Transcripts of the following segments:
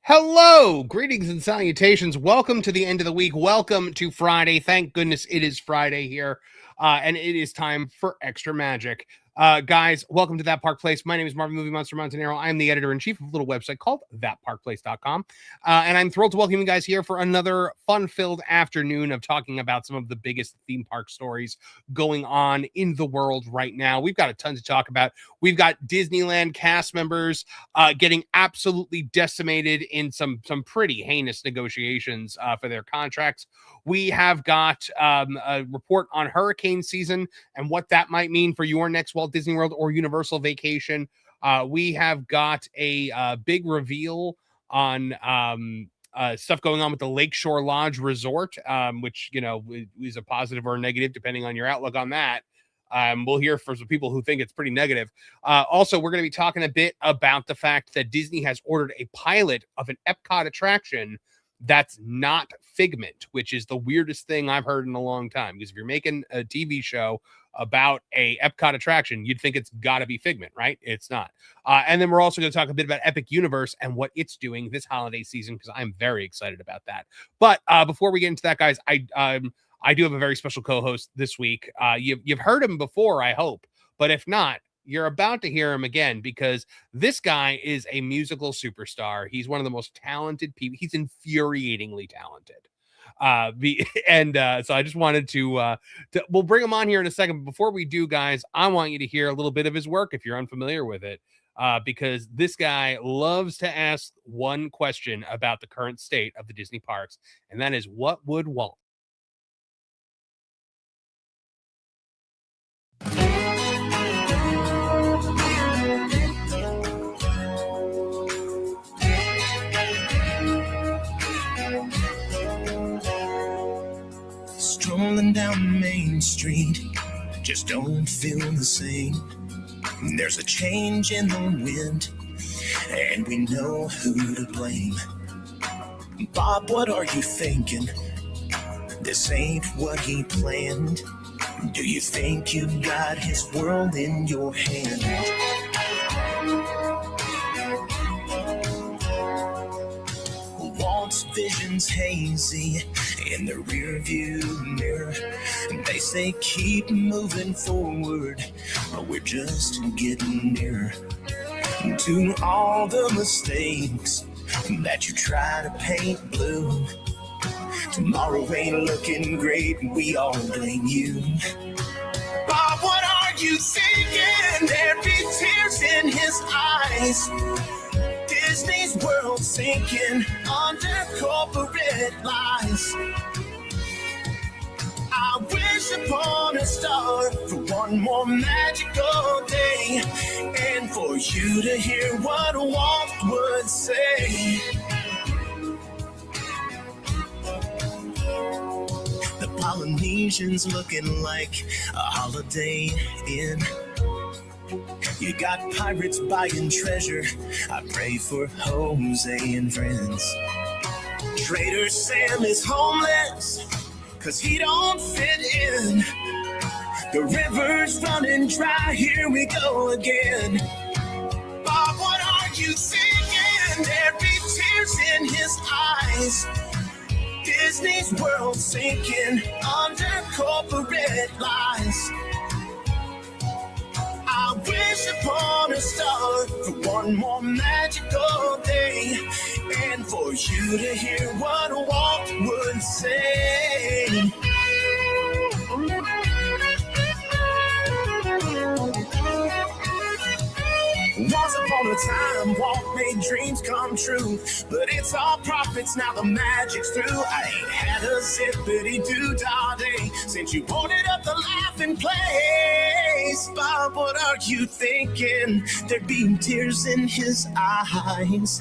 Hello, greetings and salutations. Welcome to the end of the week. Welcome to Friday. Thank goodness it is Friday here, and it is time for Extra Magic. Guys, welcome to That Park Place. My name is Marvin Movie Monster Montanero. I'm the editor-in-chief of a little website called thatparkplace.com, and I'm thrilled to welcome you guys here for another fun-filled afternoon of talking about some of the biggest theme park stories going on in the world right now. We've got a ton to talk about. We've got Disneyland cast members getting absolutely decimated in some pretty heinous negotiations for their contracts. We have got a report on hurricane season and what that might mean for your next Walt Disney World or Universal vacation. We have got a big reveal on stuff going on with the Lakeshore Lodge Resort, which, you know, is a positive or a negative depending on your outlook on that. We'll hear from some people who think it's pretty negative. Also, we're going to be talking a bit about the fact that Disney has ordered a pilot of an Epcot attraction that's not Figment, which is the weirdest thing I've heard in a long time. Because if you're making a TV show about a Epcot attraction, you'd think it's got to be Figment, right? It's not. And then we're also going to talk a bit about Epic Universe and what it's doing this holiday season, because I'm very excited about that. But before we get into that, guys, I do have a very special co-host this week. You've heard him before, I hope. But if not, you're about to hear him again, because this guy is a musical superstar. He's one of the most talented people. He's infuriatingly talented. So I just wanted to we'll bring him on here in a second. But before we do, guys, I want you to hear a little bit of his work if you're unfamiliar with it. Because this guy loves to ask one question about the current state of the Disney parks, and that is, what would Walt? Strolling down Main Street, just don't feel the same. There's a change in the wind, and we know who to blame. Bob, what are you thinking? This ain't what he planned. Do you think you got his world in your hand? Walt's vision's hazy in the rear view mirror. They say keep moving forward, but we're just getting nearer to all the mistakes that you try to paint blue. Tomorrow ain't looking great, we all blame you. Bob, what are you thinking? There be tears in his eyes. Disney's world sinking under corporate lies. I wish upon a star for one more magical day, and for you to hear what Walt would say. The Polynesians looking like a Holiday Inn. You got pirates buying treasure. I pray for Jose and friends. Trader Sam is homeless, 'cause he don't fit in. The river's running dry, here we go again. Bob, what are you thinking? There be tears in his eyes. Disney's world sinking under corporate lies. I wish upon a star for one more magical day, and for you to hear what Walt would say. Once upon a time, Walt made dreams come true, but it's all profits, now the magic's through. I ain't had a zippity-doo-dah day since you boarded up the laughing place. Bob, what are you thinking? There'd be tears in his eyes.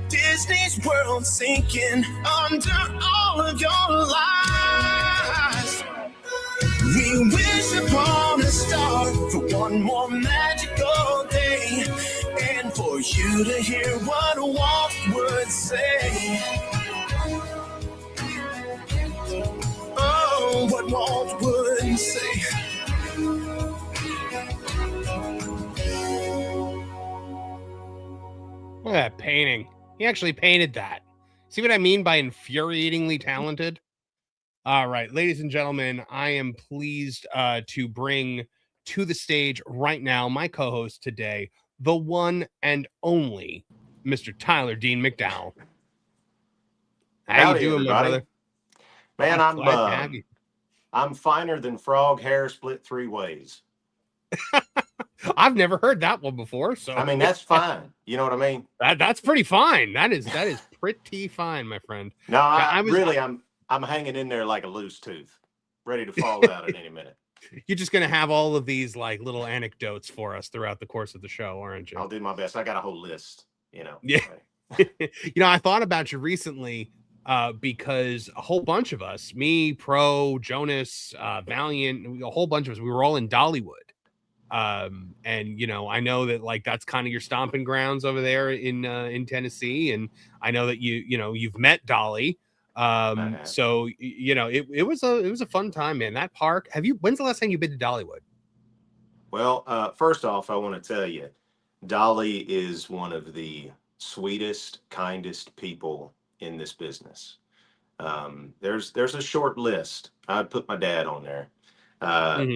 Disney's world sinking under all of your lies. We wish upon a star for one more magical day, and for you to hear what Walt would say. Oh, what Walt would say. Look at that painting. He actually painted that. See what I mean by infuriatingly talented? All right, ladies and gentlemen, I am pleased to bring to the stage right now my co-host today, the one and only Mr. Tyler Dean McDowell. How you Howdy, doing, my everybody. brother? Man, I'm glad to have you. I'm finer than frog hair split three ways. I've never heard that one before, so I mean, that's fine. You know what I mean? that's pretty fine. That is pretty fine, my friend. No, Yeah, I'm hanging in there like a loose tooth, ready to fall out at any minute. You're just gonna have all of these like little anecdotes for us throughout the course of the show, aren't you? I'll do my best. I got a whole list, you know. Yeah. I thought about you recently because a whole bunch of us, me, Pro, Jonas, Valiant, a whole bunch of us, we were all in Dollywood. And I know that like that's kind of your stomping grounds over there in Tennessee, and I know that you've met Dolly. So it was a fun time, man. That park. When's the last time you've been to Dollywood? Well, first off, I want to tell you, Dolly is one of the sweetest, kindest people in this business. There's a short list. I'd put my dad on there.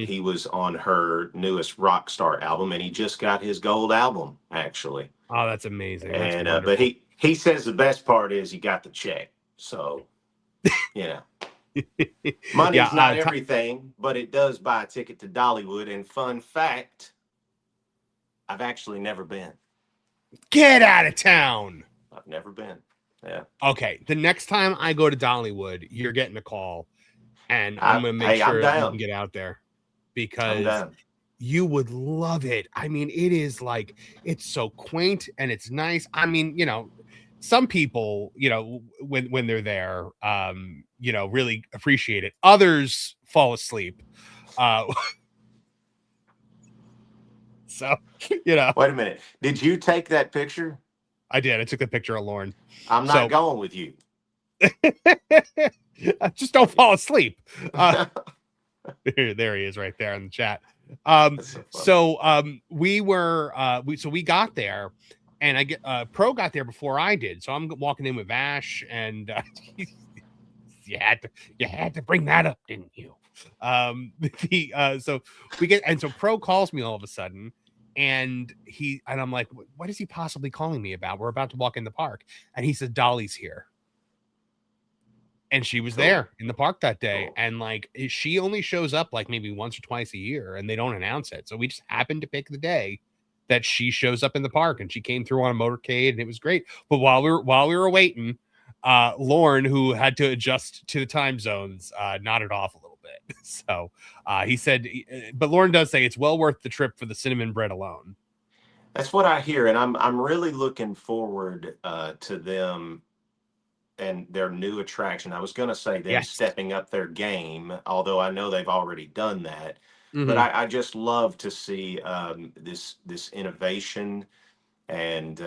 He was on her newest rock star album, and he just got his gold album, actually. Oh, that's amazing. And but he says the best part is he got the check. So, money's not everything, but it does buy a ticket to Dollywood. And fun fact, I've actually never been. Get out of town. I've never been. Yeah. Okay. The next time I go to Dollywood, you're getting a call. And I'm going to make sure that you can get out there because you would love it. I mean, it is like, it's so quaint and it's nice. I mean, some people, when they're there, really appreciate it. Others fall asleep. So, Wait a minute. Did you take that picture? I did. I took the picture of Lauren. I'm not going with you. Just don't fall asleep. There he is right there in the chat. We got there and Pro got there before I did. So I'm walking in with Vash and you had to bring that up, didn't you? So Pro calls me all of a sudden and I'm like, what is he possibly calling me about? We're about to walk in the park. And he said, Dolly's here. And she was there in the park that day. And like, she only shows up like maybe once or twice a year and they don't announce it. So we just happened to pick the day that she shows up in the park and she came through on a motorcade and it was great. But while we were waiting, Lauren, who had to adjust to the time zones, nodded off a little bit. So he said, but Lauren does say it's well worth the trip for the cinnamon bread alone. That's what I hear. And I'm really looking forward to them and their new attraction. I was going to say them stepping up their game, although I know they've already done that. Mm-hmm. But I just love to see this innovation and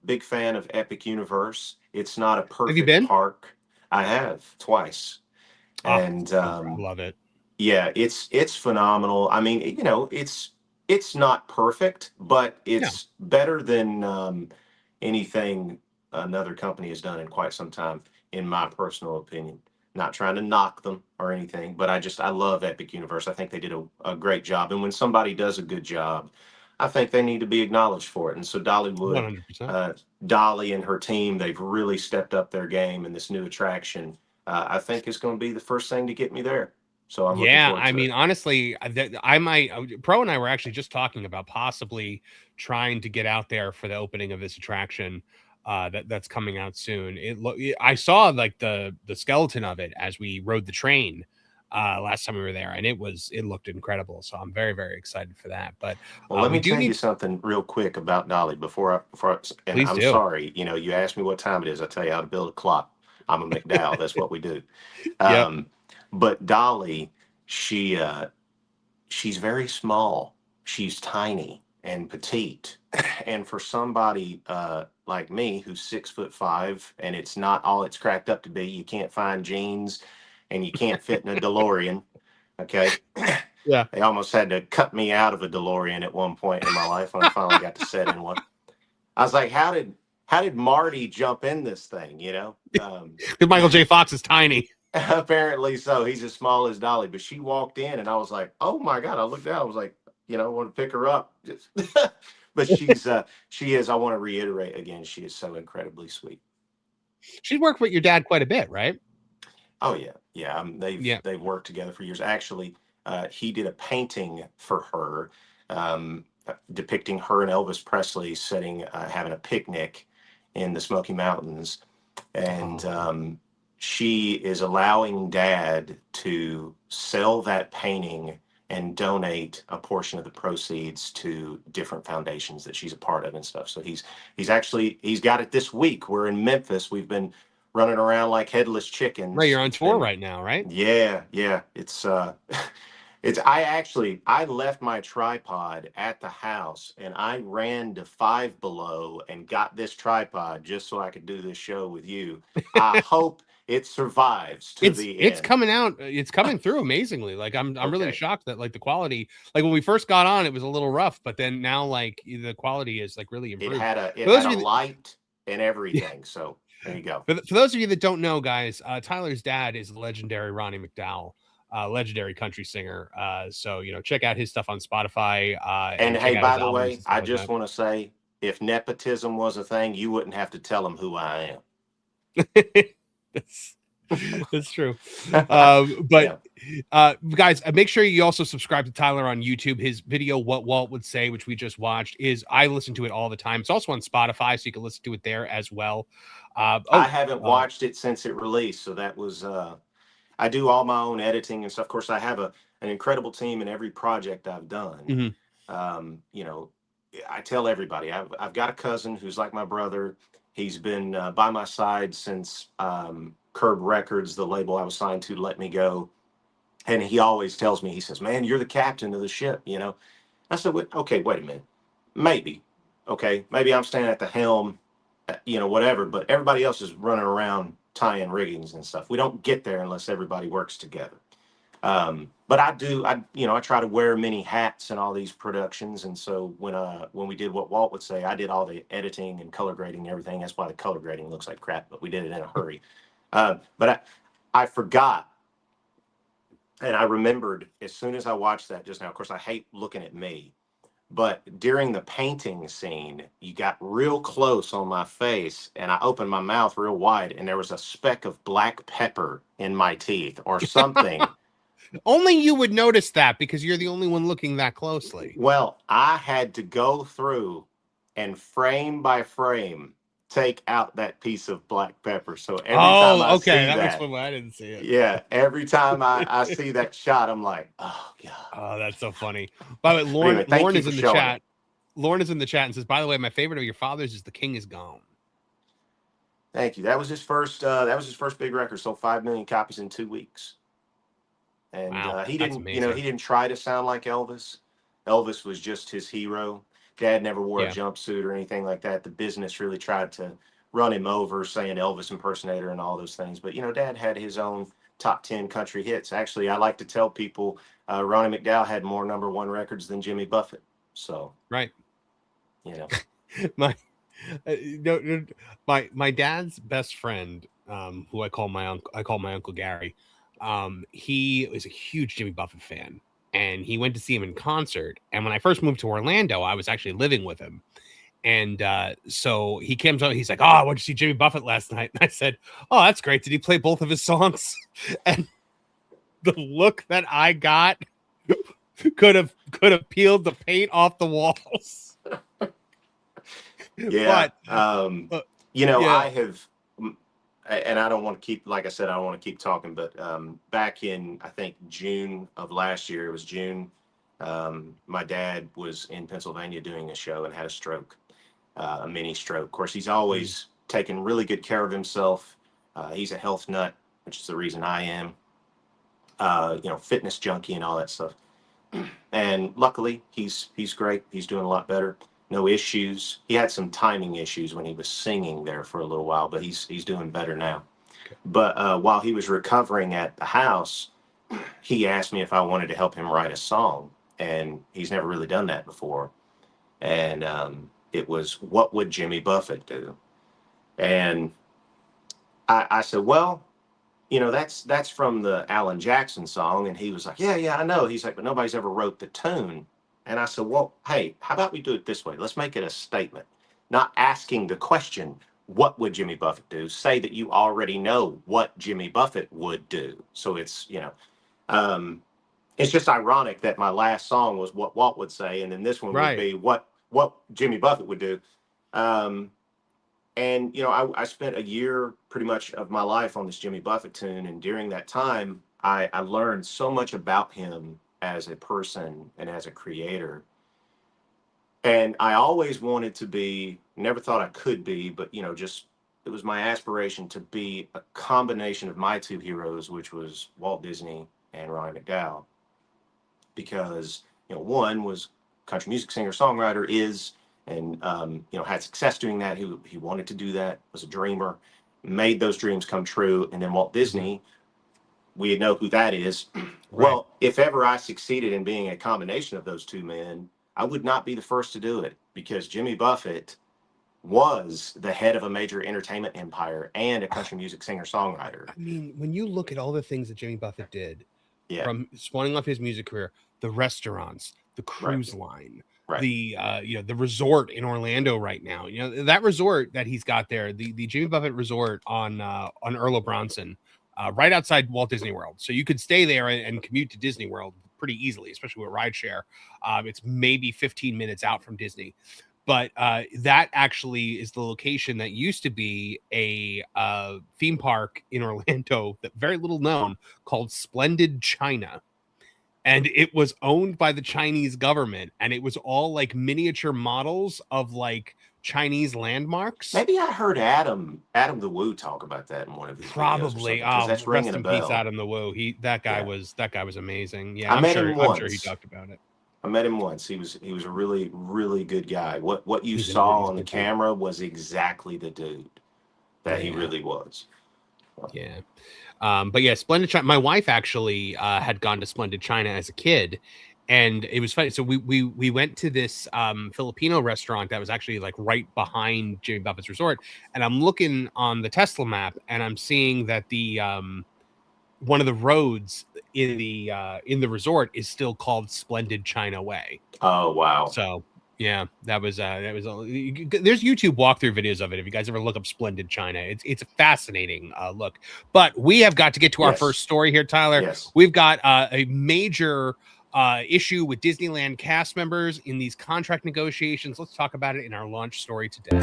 big fan of Epic Universe. It's not a perfect park. I have twice. And love it. Yeah, it's phenomenal. I mean, it's not perfect, but it's better than anything another company has done in quite some time, in my personal opinion. Not trying to knock them or anything, but I love Epic Universe. I think they did a great job. And when somebody does a good job, I think they need to be acknowledged for it. And so Dollywood, Dolly and her team, they've really stepped up their game. And this new attraction, I think is going to be the first thing to get me there. So I'm looking forward to it. Mean, honestly, I might. Pro and I were actually just talking about possibly trying to get out there for the opening of this attraction. That's coming out soon. I saw like the skeleton of it as we rode the train last time we were there, and it looked incredible. So I'm very, very excited for that. But let me tell you something real quick about Dolly before and I'm sorry, you asked me what time it is. I tell you how to build a clock. I'm a McDowell. That's what we do. But Dolly, she's very small. She's tiny and petite, and for somebody like me who's 6'5" and it's not all it's cracked up to be, you can't find jeans and you can't fit in a DeLorean. Okay. Yeah. They almost had to cut me out of a DeLorean at one point in my life when I finally got to sit in one. I was like, how how did Marty jump in this thing? Because Michael J. Fox is tiny. Apparently so. He's as small as Dolly. But she walked in, and I was like, "Oh my God!" I looked down. I was like, I want to pick her up. But she is. I want to reiterate again. She is so incredibly sweet. She's worked with your dad quite a bit, right? Oh yeah. They've worked together for years. Actually, he did a painting for her, depicting her and Elvis Presley sitting, having a picnic in the Smoky Mountains, and she is allowing Dad to sell that painting and donate a portion of the proceeds to different foundations that she's a part of and stuff. So he's got it this week. We're in Memphis. We've been running around like headless chickens. Right, you're on tour right now, right? Yeah. It's I left my tripod at the house and I ran to Five Below and got this tripod just so I could do this show with you. I hope it survives to the end. It's coming out. It's coming through amazingly. Like I'm really shocked that like the quality, like when we first got on, it was a little rough, but then now like the quality is like really improved. It had a light and everything. So there you go. For those of you that don't know, guys, Tyler's dad is the legendary Ronnie McDowell, legendary country singer. So check out his stuff on Spotify. And hey, by the way, I just want to say, if nepotism was a thing, you wouldn't have to tell him who I am. That's true. Guys, make sure you also subscribe to Tyler on YouTube. His video, What Walt Would Say, which we just watched, I listen to it all the time. It's also on Spotify, so you can listen to it there as well. I haven't watched it since it released, so that was I do all my own editing and stuff. Of course, I have an incredible team in every project I've done. Mm-hmm. I tell everybody I've got a cousin who's like my brother. He's been by my side since Curb Records, the label I was signed to, let me go. And he always tells me, he says, "Man, you're the captain of the ship, I said, okay, wait a minute. Maybe. Okay, maybe I'm standing at the helm, whatever, but everybody else is running around tying riggings and stuff. We don't get there unless everybody works together. But I try to wear many hats in all these productions. And so when we did What Walt Would Say, I did all the editing and color grading and everything. That's why the color grading looks like crap, but we did it in a hurry. But I forgot, and I remembered as soon as I watched that just now. Of course, I hate looking at me, but during the painting scene, you got real close on my face, and I opened my mouth real wide, and there was a speck of black pepper in my teeth or something. Only you would notice that because you're the only one looking that closely. Well, I had to go through and frame by frame take out that piece of black pepper. So every time I see that makes fun. I didn't see it. Yeah, every time I see that shot, I'm like, oh God. Oh, that's so funny. By the way, Lauren is in the chat. Lauren is in the chat and says, "By the way, my favorite of your father's is The King Is Gone." Thank you. That was his first. That was his first big record. Sold 5 million copies in 2 weeks. And wow, he didn't, he didn't try to sound like Elvis. Elvis was just his hero. Dad never wore a jumpsuit or anything like that. The business really tried to run him over, saying Elvis impersonator and all those things. But Dad had his own top 10 country hits. Actually, I like to tell people Ronnie McDowell had more #1 records than Jimmy Buffett. So right, my dad's best friend, who I call my Uncle Gary. He is a huge Jimmy Buffett fan, and he went to see him in concert. And when I first moved to Orlando, I was actually living with him. And so he comes out, he's like, "Oh, I went to see Jimmy Buffett last night." And I said, "Oh, that's great. Did he play both of his songs?" And the look that I got could have peeled the paint off the walls. Yeah. But, I have, and I don't want to keep, like I said, I don't want to keep talking, but back in, I think, June of last year, it was June, my dad was in Pennsylvania doing a show and had a stroke, a mini stroke. Of course, he's always taken really good care of himself. He's a health nut, which is the reason I am, fitness junkie and all that stuff. And luckily, he's great. He's doing a lot better. No issues. He had some timing issues when he was singing there for a little while, but he's doing better now. Okay. But while he was recovering at the house, he asked me if I wanted to help him write a song, and he's never really done that before. And it was, "What would Jimmy Buffett do?" And I said, well, that's from the Alan Jackson song. And he was like, yeah, I know. He's like, but nobody's ever wrote the tune. And I said, well, hey, how about we do it this way? Let's make it a statement, not asking the question, what would Jimmy Buffett do? Say that you already know what Jimmy Buffett would do. So um, it's just ironic that my last song was what Walt would say, and then this one would be what Jimmy Buffett would do. Um, and I spent a year pretty much of my life on this Jimmy Buffett tune, and during that time, I learned so much about him as a person and as a creator. And I always wanted to be, never thought I could be, but just it was my aspiration to be a combination of my two heroes, which was Walt Disney and Ronnie McDowell, because one was country music singer songwriter and had success doing that. He wanted to do that, was a dreamer, made those dreams come true. And then Walt Disney, we know who that is. Right. Well, if ever I succeeded in being a combination of those two men, I would not be the first to do it, because Jimmy Buffett was the head of a major entertainment empire and a country music singer songwriter. I mean, when you look at all the things that Jimmy Buffett did, from spawning off his music career, the restaurants, the cruise line, the the resort in Orlando right now, that resort that he's got there, the Jimmy Buffett resort on Earl of Bronson, right outside Walt Disney World. So you could stay there and commute to Disney World pretty easily, especially with rideshare. It's maybe 15 minutes out from Disney. But that actually is the location that used to be a theme park in Orlando that very little known, called Splendid China. And it was owned by the Chinese government. And it was all like miniature models of like Chinese landmarks. Maybe I heard Adam the Woo talk about that in one of his probably. Videos that's ringing a bell. Peace, Adam the Woo. That guy was amazing. Yeah, I'm sure he talked about it. I met him once. He was a really, really good guy. What you saw on the camera was exactly the dude that he really was. Yeah. But yeah, Splendid China. My wife actually had gone to Splendid China as a kid, and it was funny. So we went to this Filipino restaurant that was actually like right behind Jimmy Buffett's resort, and I'm looking on the Tesla map, and I'm seeing that the one of the roads in the resort is still called Splendid China Way. Oh wow! So yeah, that was there's YouTube walkthrough videos of it. If you guys ever look up Splendid China, it's a fascinating look. But we have got to get to our first story here, Tyler. Yes. We've got a major issue with Disneyland cast members in these contract negotiations. Let's talk about it in our launch story today.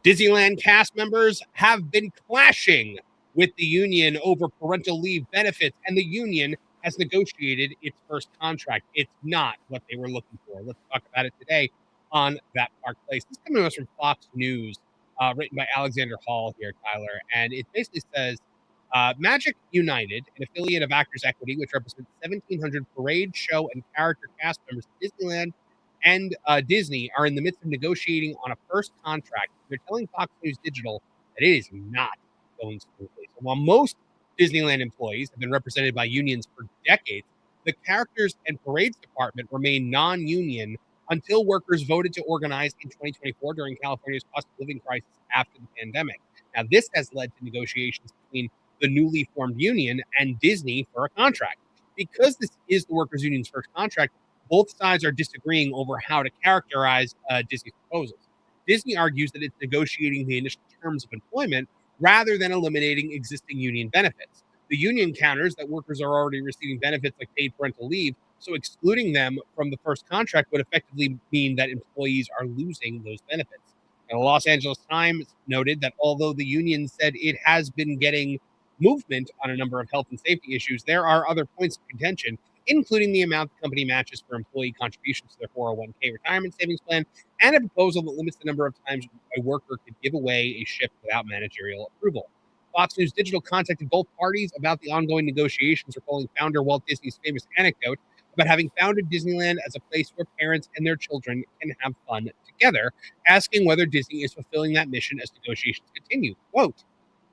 Disneyland cast members have been clashing with the union over parental leave benefits, and the union has negotiated its first contract. It's not what they were looking for. Let's talk about it today on That Park Place. This is coming to us from Fox News, written by Alexander Hall here, Tyler, and it basically says, Magic United, an affiliate of Actors Equity, which represents 1,700 parade, show, and character cast members at Disneyland and Disney, are in the midst of negotiating on a first contract. They're telling Fox News Digital that it is not going smoothly. So while most Disneyland employees have been represented by unions for decades, the characters and parades department remain non-union until workers voted to organize in 2024 during California's cost of living crisis after the pandemic. Now, this has led to negotiations between the newly formed union and Disney for a contract. Because this is the workers' union's first contract, both sides are disagreeing over how to characterize Disney's proposals. Disney argues that it's negotiating the initial terms of employment rather than eliminating existing union benefits. The union counters that workers are already receiving benefits like paid parental leave, so excluding them from the first contract would effectively mean that employees are losing those benefits. And the Los Angeles Times noted that although the union said it has been getting movement on a number of health and safety issues, there are other points of contention, including the amount the company matches for employee contributions to their 401k retirement savings plan, and a proposal that limits the number of times a worker could give away a shift without managerial approval. Fox News Digital contacted both parties about the ongoing negotiations, recalling founder Walt Disney's famous anecdote about having founded Disneyland as a place where parents and their children can have fun together, asking whether Disney is fulfilling that mission as negotiations continue. Quote,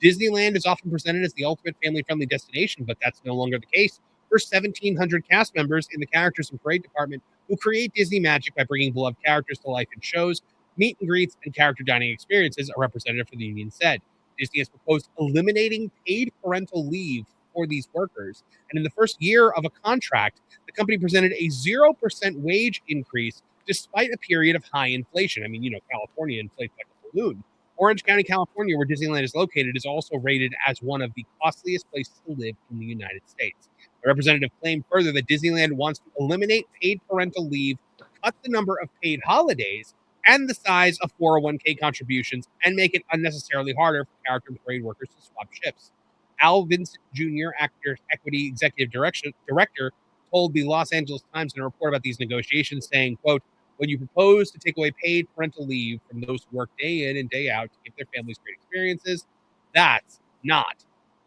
Disneyland is often presented as the ultimate family-friendly destination, but that's no longer the case. First 1,700 cast members in the characters and parade department who create Disney magic by bringing beloved characters to life in shows, meet and greets, and character dining experiences, a representative for the union said. Disney has proposed eliminating paid parental leave for these workers. And in the first year of a contract, the company presented a 0% wage increase despite a period of high inflation. I mean, California inflates like a balloon. Orange County, California, where Disneyland is located, is also rated as one of the costliest places to live in the United States. The representative claimed further that Disneyland wants to eliminate paid parental leave, cut the number of paid holidays, and the size of 401k contributions, and make it unnecessarily harder for character and parade workers to swap shifts. Al Vincent Jr., Actors Equity Executive Director, told the Los Angeles Times in a report about these negotiations, saying, quote, when you propose to take away paid parental leave from those who work day in and day out to give their families great experiences, that's not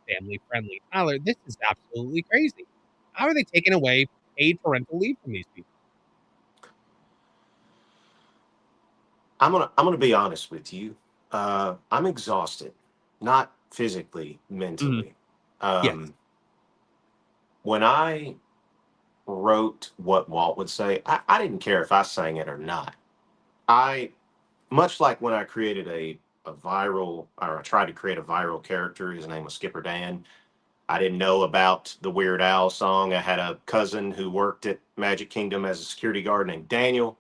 family friendly. Tyler, this is absolutely crazy. How are they taking away paid parental leave from these people? I'm gonna be honest with you. I'm exhausted, not physically, mentally. Yes. When I wrote what Walt would say, I didn't care if I sang it or not. I, much like when I created a viral, or I tried to create a viral character, his name was Skipper Dan. I didn't know about the Weird Al song. I had a cousin who worked at Magic Kingdom as a security guard named Daniel,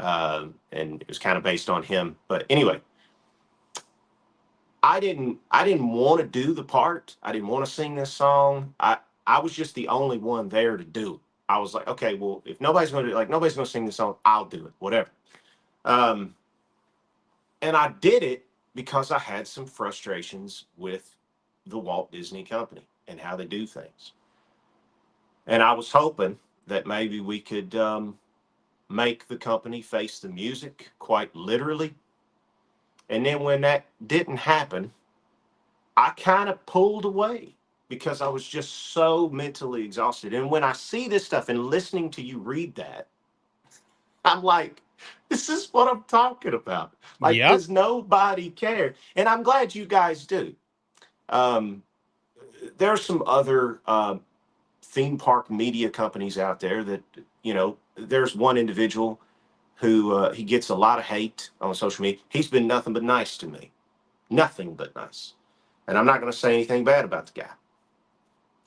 and it was kind of based on him. But anyway, I didn't want to do the part. I didn't want to sing this song. I was just the only one there to do it. I was like, okay, well, if nobody's going to nobody's going to sing this song, I'll do it, whatever. Um, and I did it because I had some frustrations with the Walt Disney Company and how they do things. And I was hoping that maybe we could make the company face the music quite literally. And then when that didn't happen, I kind of pulled away because I was just so mentally exhausted. And when I see this stuff and listening to you read that, I'm like, this is what I'm talking about. Like, Yep. does nobody care? And I'm glad you guys do. Um, there are some other theme park media companies out there that, there's one individual who he gets a lot of hate on social media. He's been nothing but nice to me. Nothing but nice. And I'm not going to say anything bad about the guy.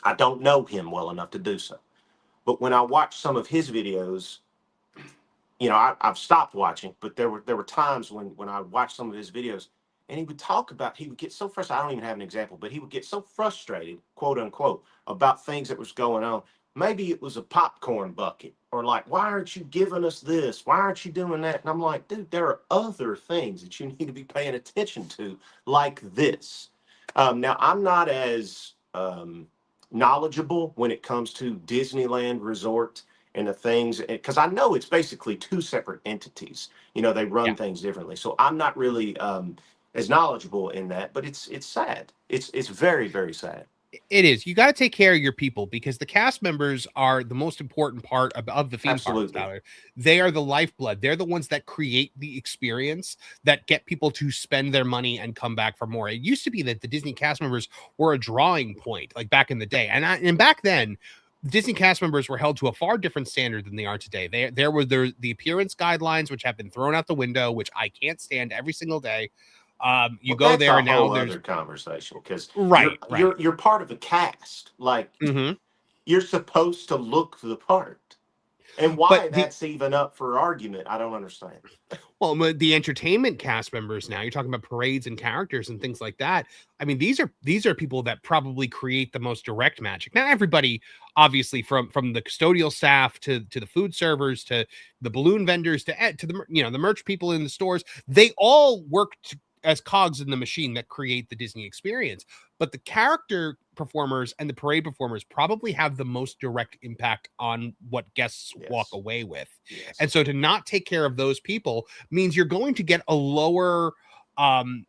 I don't know him well enough to do so. But when I watch some of his videos, I've stopped watching, but there were times when I watched some of his videos and he would get so frustrated. I don't even have an example, but he would get so frustrated, quote unquote, about things that was going on. Maybe it was a popcorn bucket or like, why aren't you giving us this? Why aren't you doing that? And I'm like, dude, there are other things that you need to be paying attention to like this. Now, I'm not as knowledgeable when it comes to Disneyland Resort and the things, because I know it's basically two separate entities. They run things differently. So I'm not really as knowledgeable in that, but it's sad. It's very, very sad. It is. You got to take care of your people because the cast members are the most important part of the theme parks. Tyler. They are the lifeblood. They're the ones that create the experience that get people to spend their money and come back for more. It used to be that the Disney cast members were a drawing point, like back in the day, and back then, Disney cast members were held to a far different standard than they are today. There were the appearance guidelines, which have been thrown out the window, which I can't stand every single day. Go there and now there's another conversation because right. You're part of the cast. Like you're supposed to look the part. And why that's even up for argument, I don't understand. Well, the entertainment cast members now, you're talking about parades and characters and things like that. I mean, these are people that probably create the most direct magic. Not everybody, obviously, from the custodial staff to the food servers to the balloon vendors to the the merch people in the stores. They all work as cogs in the machine that create the Disney experience. But the character performers and the parade performers probably have the most direct impact on what guests walk away with. Yes. And so to not take care of those people means you're going to get a lower I'm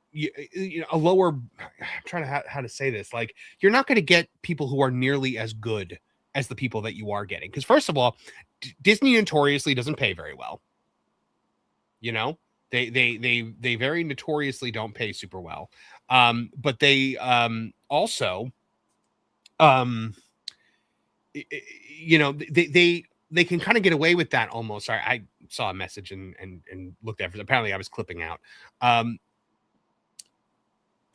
trying to how to say this, like you're not going to get people who are nearly as good as the people that you are getting. Because first of all, Disney notoriously doesn't pay very well. They very notoriously don't pay super well. But they also you know, they can kind of get away with that almost. Sorry, I saw a message and looked at it. Apparently I was clipping out.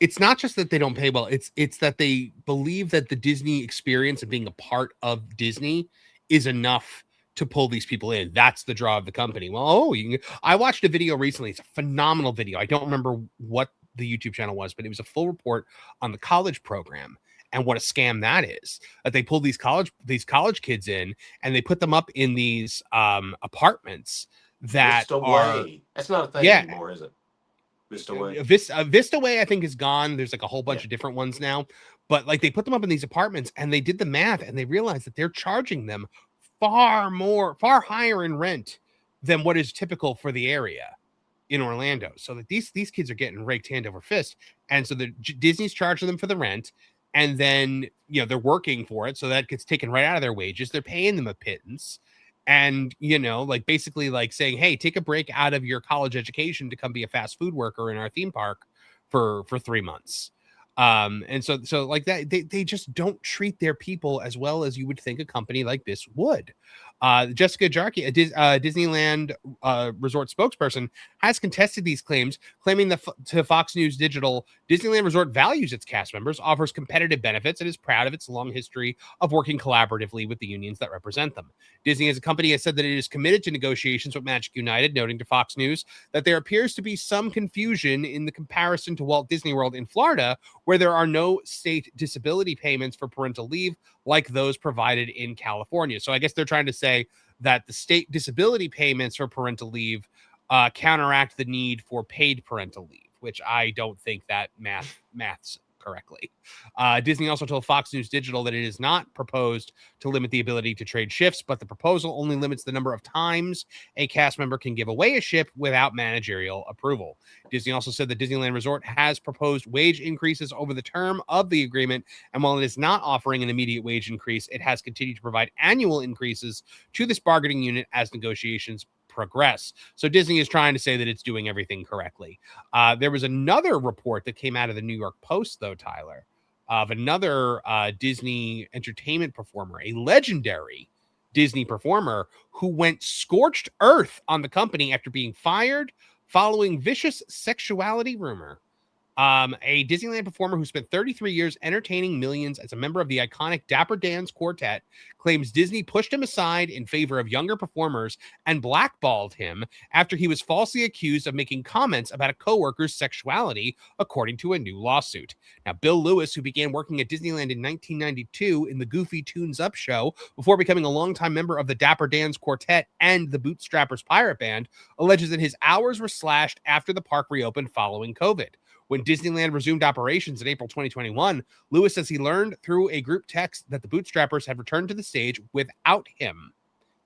It's not just that they don't pay well, it's that they believe that the Disney experience and being a part of Disney is enough to pull these people in. That's the draw of the company. Well, I watched a video recently. It's a phenomenal video. I don't remember what the YouTube channel was, but it was a full report on the college program and what a scam that is. That they pull these college kids in and they put them up in these apartments that are. That's not a thing anymore, is it? Vista Way. Vista Way, I think, is gone. There's like a whole bunch of different ones now, but like they put them up in these apartments and they did the math and they realized that they're charging them far higher in rent than what is typical for the area in Orlando. So that these kids are getting raked hand over fist, and so the Disney's charging them for the rent, and then they're working for it, so that gets taken right out of their wages. They're paying them a pittance. And, like basically like saying, hey, take a break out of your college education to come be a fast food worker in our theme park for 3 months. And so like that, they just don't treat their people as well as you would think a company like this would. Jessica Jarkey, a Disneyland resort spokesperson, has contested these claims, claiming to Fox News Digital, Disneyland Resort values its cast members, offers competitive benefits, and is proud of its long history of working collaboratively with the unions that represent them. Disney as a company has said that it is committed to negotiations with Magic United, noting to Fox News that there appears to be some confusion in the comparison to Walt Disney World in Florida, where there are no state disability payments for parental leave like those provided in California. So I guess they're trying to say that the state disability payments for parental leave counteract the need for paid parental leave, which I don't think that maths correctly. Disney also told Fox News Digital that it is not proposed to limit the ability to trade shifts, but the proposal only limits the number of times a cast member can give away a shift without managerial approval. Disney also said that Disneyland Resort has proposed wage increases over the term of the agreement, and while it is not offering an immediate wage increase, it has continued to provide annual increases to this bargaining unit as negotiations progress. So Disney is trying to say that it's doing everything correctly. There was another report that came out of the New York Post, though, Tyler, of another Disney entertainment performer, a legendary Disney performer who went scorched earth on the company after being fired following vicious sexuality rumor. A Disneyland performer who spent 33 years entertaining millions as a member of the iconic Dapper Dan's quartet claims Disney pushed him aside in favor of younger performers and blackballed him after he was falsely accused of making comments about a coworker's sexuality, according to a new lawsuit. Now, Bill Lewis, who began working at Disneyland in 1992 in the Goofy Tunes Up show before becoming a longtime member of the Dapper Dan's quartet and the Bootstrappers Pirate Band, alleges that his hours were slashed after the park reopened following COVID. When Disneyland resumed operations in April 2021, Lewis says he learned through a group text that the Bootstrappers had returned to the stage without him.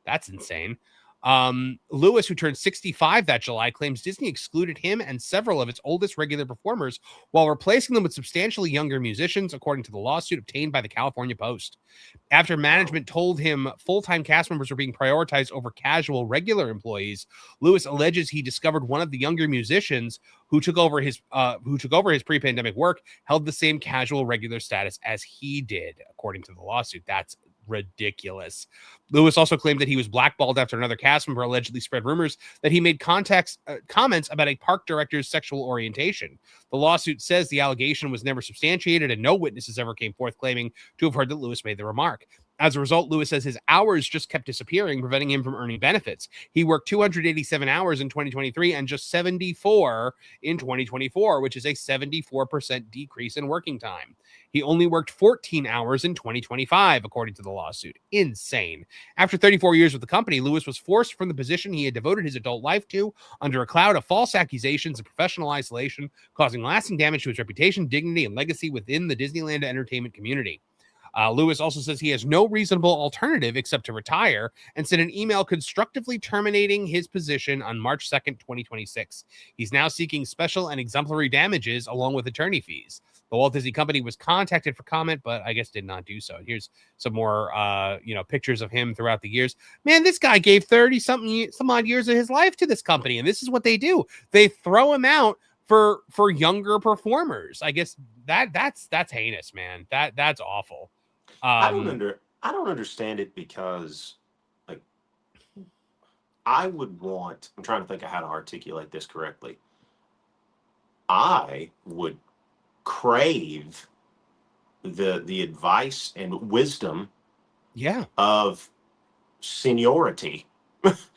That's insane. Lewis, who turned 65 that July, claims Disney excluded him and several of its oldest regular performers while replacing them with substantially younger musicians, according to the lawsuit obtained by the California Post. After management told him full-time cast members were being prioritized over casual regular employees, Lewis alleges he discovered one of the younger musicians who took over his pre-pandemic work held the same casual regular status as he did, according to the lawsuit. That's ridiculous. Lewis also claimed that he was blackballed after another cast member allegedly spread rumors that he made comments about a park director's sexual orientation. The lawsuit says the allegation was never substantiated and no witnesses ever came forth claiming to have heard that Lewis made the remark. As a result, Lewis says his hours just kept disappearing, preventing him from earning benefits. He worked 287 hours in 2023 and just 74 in 2024, which is a 74% decrease in working time. He only worked 14 hours in 2025, according to the lawsuit. Insane. After 34 years with the company, Lewis was forced from the position he had devoted his adult life to under a cloud of false accusations and professional isolation, causing lasting damage to his reputation, dignity, and legacy within the Disneyland entertainment community. Lewis also says he has no reasonable alternative except to retire and sent an email constructively terminating his position on March 2nd, 2026. He's now seeking special and exemplary damages along with attorney fees. The Walt Disney Company was contacted for comment, but I guess did not do so. Here's some more, pictures of him throughout the years. Man, this guy gave 30 some odd years of his life to this company, and this is what they do. They throw him out for younger performers. I guess that's heinous, man. That's awful. I don't I don't understand it because, like, I would want. I'm trying to think of how to articulate this correctly. I would crave the advice and wisdom Yeah, of seniority.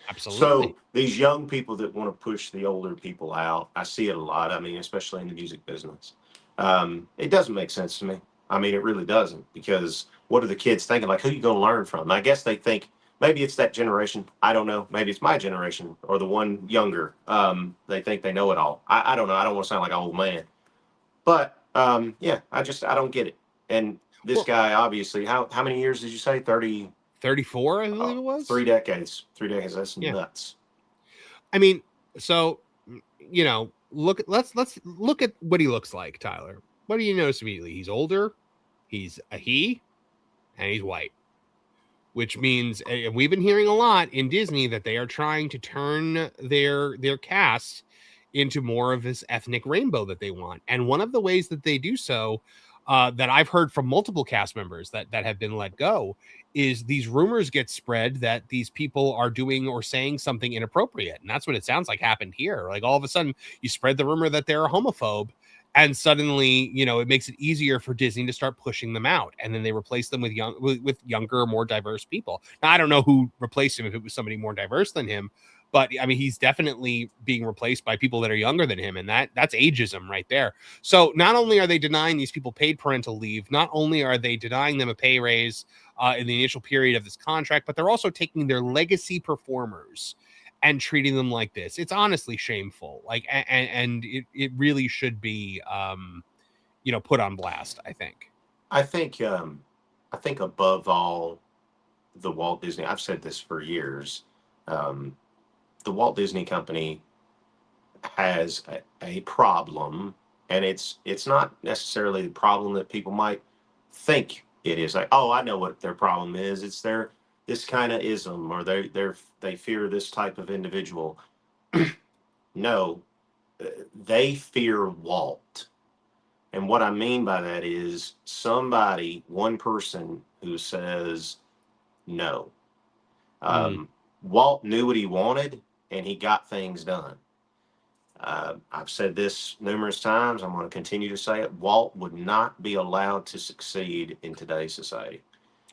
absolutely. So these young people that want to push the older people out, I see it a lot. I mean, especially in the music business. It doesn't make sense to me. I mean, it really doesn't, because what are the kids thinking? Like, who are you going to learn from? I guess they think maybe it's that generation. I don't know. Maybe it's my generation or the one younger. They think they know it all. I don't know. I don't want to sound like an old man, but yeah, I don't get it. And this Well, guy, obviously, how many years did you say? 30, 34, I believe it was. 3 decades. 3 decades. That's Yeah. nuts. I mean, so let's look at what he looks like, Tyler. What do you notice immediately? He's older, he's a he, and he's white. Which means, and we've been hearing a lot in Disney that they are trying to turn their cast into more of this ethnic rainbow that they want. And one of the ways that they do so, that I've heard from multiple cast members that have been let go, is these rumors get spread that these people are doing or saying something inappropriate. And that's what it sounds like happened here. Like, all of a sudden you spread the rumor that they're a homophobe, and suddenly, it makes it easier for Disney to start pushing them out, and then they replace them with younger, more diverse people. Now, I don't know who replaced him, if it was somebody more diverse than him, but I mean, he's definitely being replaced by people that are younger than him, and that's ageism right there. So not only are they denying these people paid parental leave, not only are they denying them a pay raise in the initial period of this contract, but they're also taking their legacy performers and treating them like this. It's honestly shameful. Like, and it really should be, put on blast, I think. I think above all, the Walt Disney. I've said this for years. Um, the Walt Disney Company has a problem, and it's not necessarily the problem that people might think it is. Like, oh, I know what their problem is. It's their this kind of ism, or they fear this type of individual. No, they fear Walt. And what I mean by that is one person who says no. Walt knew what he wanted, and he got things done. I've said this numerous times. I'm going to continue to say it. Walt would not be allowed to succeed in today's society.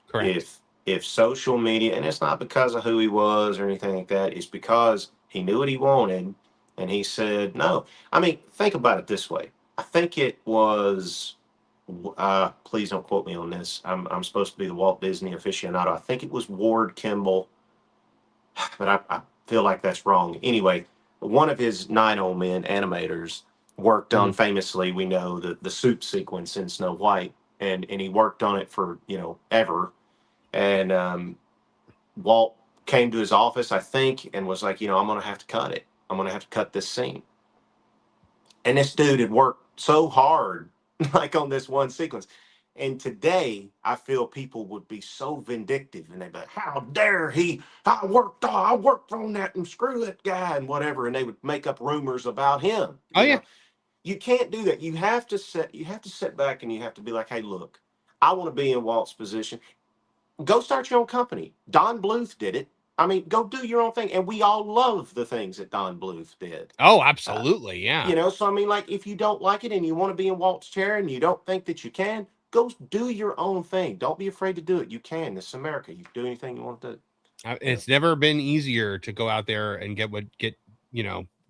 Correct. If social media, and it's not because of who he was or anything like that, it's because he knew what he wanted, and he said no. I mean, think about it this way. I think it was, please don't quote me on this. I'm supposed to be the Walt Disney aficionado. I think it was Ward Kimball, but I feel like that's wrong. Anyway, one of his Nine Old Men animators worked on, famously, we know, the soup sequence in Snow White, and he worked on it for ever. And Walt came to his office, I think, and was like, I'm going to have to cut it. I'm going to have to cut this scene. And this dude had worked so hard, like, on this one sequence. And today, I feel people would be so vindictive, and they'd be like, "How dare he? I worked on that, and screw that guy," and whatever. And they would make up rumors about him. Oh, yeah. You can't do that. You have to sit back, and you have to be like, "Hey, look, I want to be in Walt's position. Go start your own company." Don Bluth did it. I mean, go do your own thing. And we all love the things that Don Bluth did. Oh, absolutely. Yeah. So I mean, like, if you don't like it and you want to be in Walt's chair and you don't think that you can, go do your own thing. Don't be afraid to do it. You can. This is America. You can do anything you want to do. It's never been easier to go out there and get done.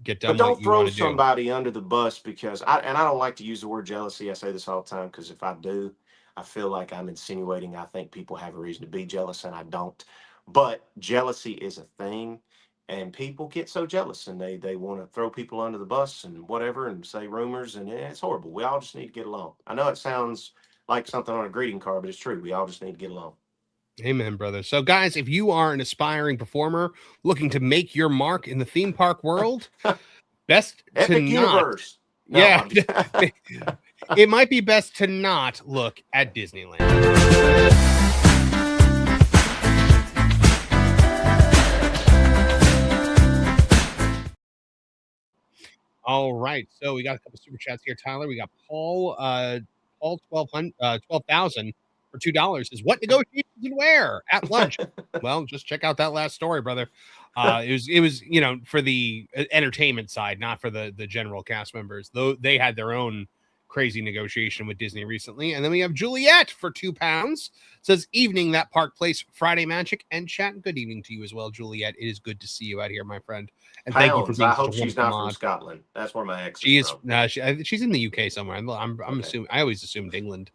But don't what you throw want to somebody under the bus, because I don't like to use the word jealousy. I say this all the time, because if I do, I feel like I'm insinuating I think people have a reason to be jealous, and I don't. But jealousy is a thing, and people get so jealous, and they want to throw people under the bus and whatever, and say rumors, and it's horrible. We all just need to get along. I know it sounds like something on a greeting card, but it's true. We all just need to get along. Amen, brother. So, guys, if you are an aspiring performer looking to make your mark in the theme park world, best Epic to not. Universe. No, Yeah. It might be best to not look at Disneyland. All right. So we got a couple super chats here, Tyler. We got Paul 12,000. for $2 is what negotiations and where at lunch. Well, just check out that last story, brother. It was for the entertainment side, not for the general cast members. Though they had their own crazy negotiation with Disney recently. And then we have Juliet for £2. Says evening that Park Place Friday magic and chat. Good evening to you as well, Juliet. It is good to see you out here, my friend. And thank you for being I such hope a she's wonderful not mod. from Scotland. That's where my ex She is. from. She's in the UK somewhere. I'm okay. Assuming. I always assumed England.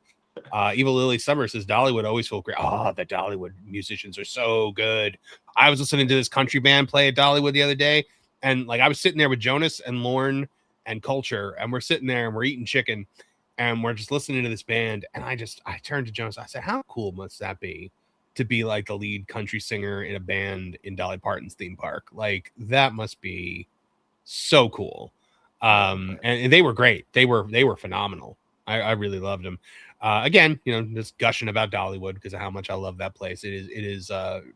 Evil Lily Summer says Dollywood always feel great. Oh, the Dollywood musicians are so good. I was listening to this country band play at Dollywood the other day, and like I was sitting there with Jonas and Lorne and Culture, and we're sitting there and we're eating chicken, and we're just listening to this band. And I turned to Jonas. I said, "How cool must that be to be like the lead country singer in a band in Dolly Parton's theme park? Like that must be so cool." And they were great. They were phenomenal. I really loved them. Again, just gushing about Dollywood because of how much I love that place. It is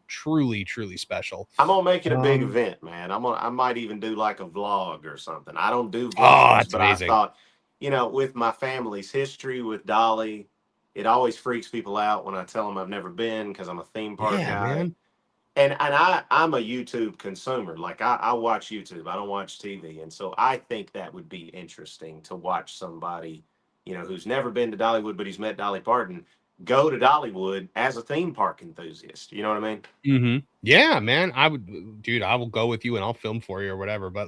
truly, truly special. I'm gonna make it a big event, man. I might even do like a vlog or something. I don't do vlogs, that's but amazing. I thought, with my family's history with Dolly, it always freaks people out when I tell them I've never been because I'm a theme park guy. Man. And I'm a YouTube consumer. Like I watch YouTube. I don't watch TV. And so I think that would be interesting to watch somebody who's never been to Dollywood, but he's met Dolly Parton, go to Dollywood as a theme park enthusiast. You know what I mean? Mm-hmm. Yeah, man. I will go with you and I'll film for you or whatever. But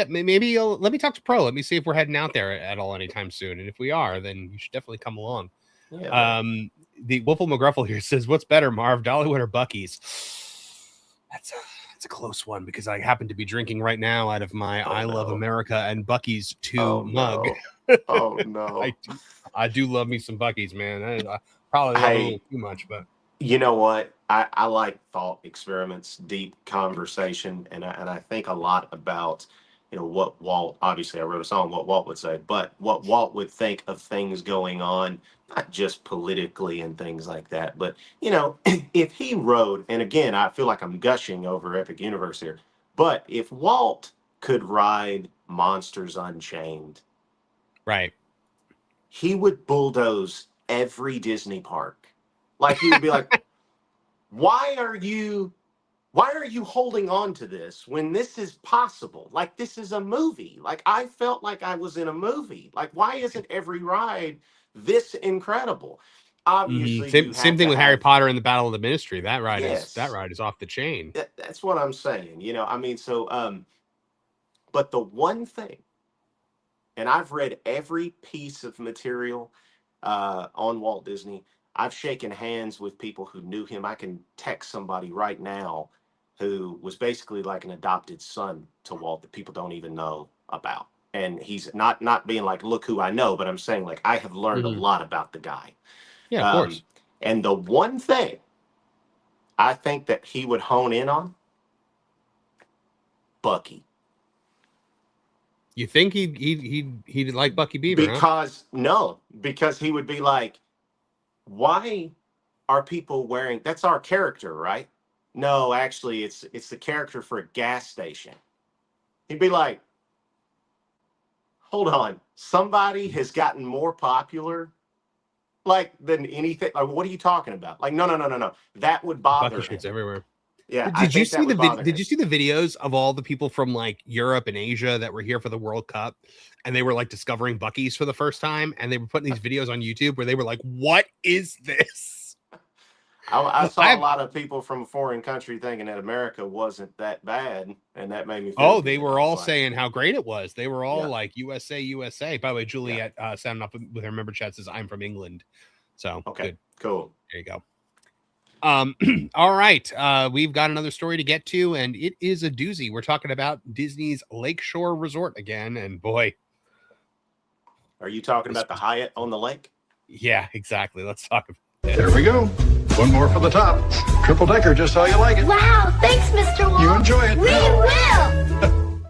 maybe let me talk to Pro. Let me see if we're heading out there at all anytime soon. And if we are, then you should definitely come along. Yeah, the Wolfle McGruffle here says, "What's better, Marv, Dollywood or Buc-ee's?" That's a close one because I happen to be drinking right now out of my I Love America and Buc-ee's 2 mug. No. Oh no. I do love me some Buc-ee's, man. I probably love a little too much, but you know what? I like thought experiments, deep conversation, and I think a lot about what Walt. Obviously, I wrote a song what Walt would say, but what Walt would think of things going on, not just politically and things like that, but if he wrote, and again, I feel like I'm gushing over Epic Universe here, but if Walt could ride Monsters Unchained. Right. He would bulldoze every Disney park. Like he would be like, why are you holding on to this when this is possible? Like this is a movie. Like I felt like I was in a movie. Like why isn't every ride this incredible? Obviously, same thing with Harry Potter and the Battle of the Ministry. That ride is off the chain. That's what I'm saying. But the one thing, and I've read every piece of material on Walt Disney. I've shaken hands with people who knew him. I can text somebody right now who was basically like an adopted son to Walt that people don't even know about. And he's not being like, look who I know, but I'm saying like I have learned a lot about the guy. Yeah, of course. And the one thing I think that he would hone in on, Bucky. You think he'd like Bucky Beaver? Because he would be like, why are people wearing? That's our character, right? No, actually, it's the character for a gas station. He'd be like, hold on, somebody has gotten more popular, like than anything. Like, what are you talking about? Like, no. That would bother Bucky shirts everywhere. Yeah. Did you see the videos of all the people from like Europe and Asia that were here for the World Cup, and they were like discovering Buc-ee's for the first time, and they were putting these videos on YouTube where they were like, "What is this?" I saw a lot of people from a foreign country thinking that America wasn't that bad, and that made me feel they were all saying how great it was. They were all like USA, USA. By the way, Juliet sounding up with her member chat says, "I'm from England." So okay, good. Cool. There you go. All right. We've got another story to get to, and it is a doozy. We're talking about Disney's Lakeshore Resort again, and boy. Are you talking about the Hyatt on the lake? Yeah, exactly. Let's talk about it. There we go. One more for the top. Triple decker, just how you like it. Wow, thanks, Mr. Walt. You enjoy it. We will.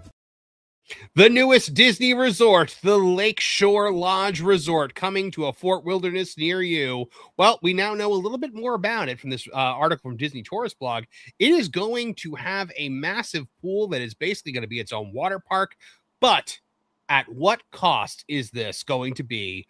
The newest Disney resort, the Lakeshore Lodge Resort, coming to a Fort Wilderness near you. Well, we now know a little bit more about it from this article from Disney Tourist Blog. It is going to have a massive pool that is basically going to be its own water park. But at what cost is this going to be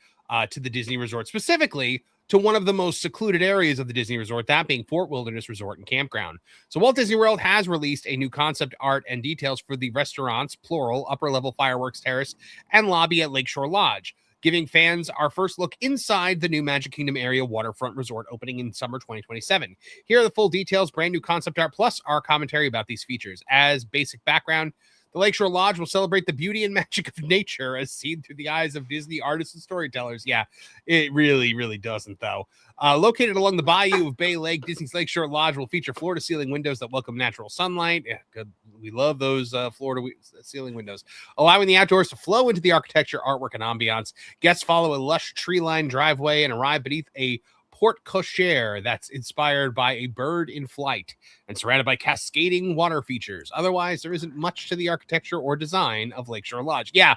to the Disney resort? Specifically, to one of the most secluded areas of the Disney Resort, that being Fort Wilderness Resort and Campground. So Walt Disney World has released a new concept art and details for the restaurants, plural, upper-level fireworks terrace, and lobby at Lakeshore Lodge, giving fans our first look inside the new Magic Kingdom area waterfront resort opening in summer 2027. Here are the full details, brand new concept art, plus our commentary about these features. As basic background, the Lakeshore Lodge will celebrate the beauty and magic of nature as seen through the eyes of Disney artists and storytellers. Yeah, it really, really doesn't, though. Located along the bayou of Bay Lake, Disney's Lakeshore Lodge will feature floor-to-ceiling windows that welcome natural sunlight. Yeah, good. We love those floor-to-ceiling windows, allowing the outdoors to flow into the architecture, artwork, and ambiance. Guests follow a lush tree-lined driveway and arrive beneath a porte cochere that's inspired by a bird in flight and surrounded by cascading water features. Otherwise, there isn't much to the architecture or design of Lakeshore Lodge. Yeah,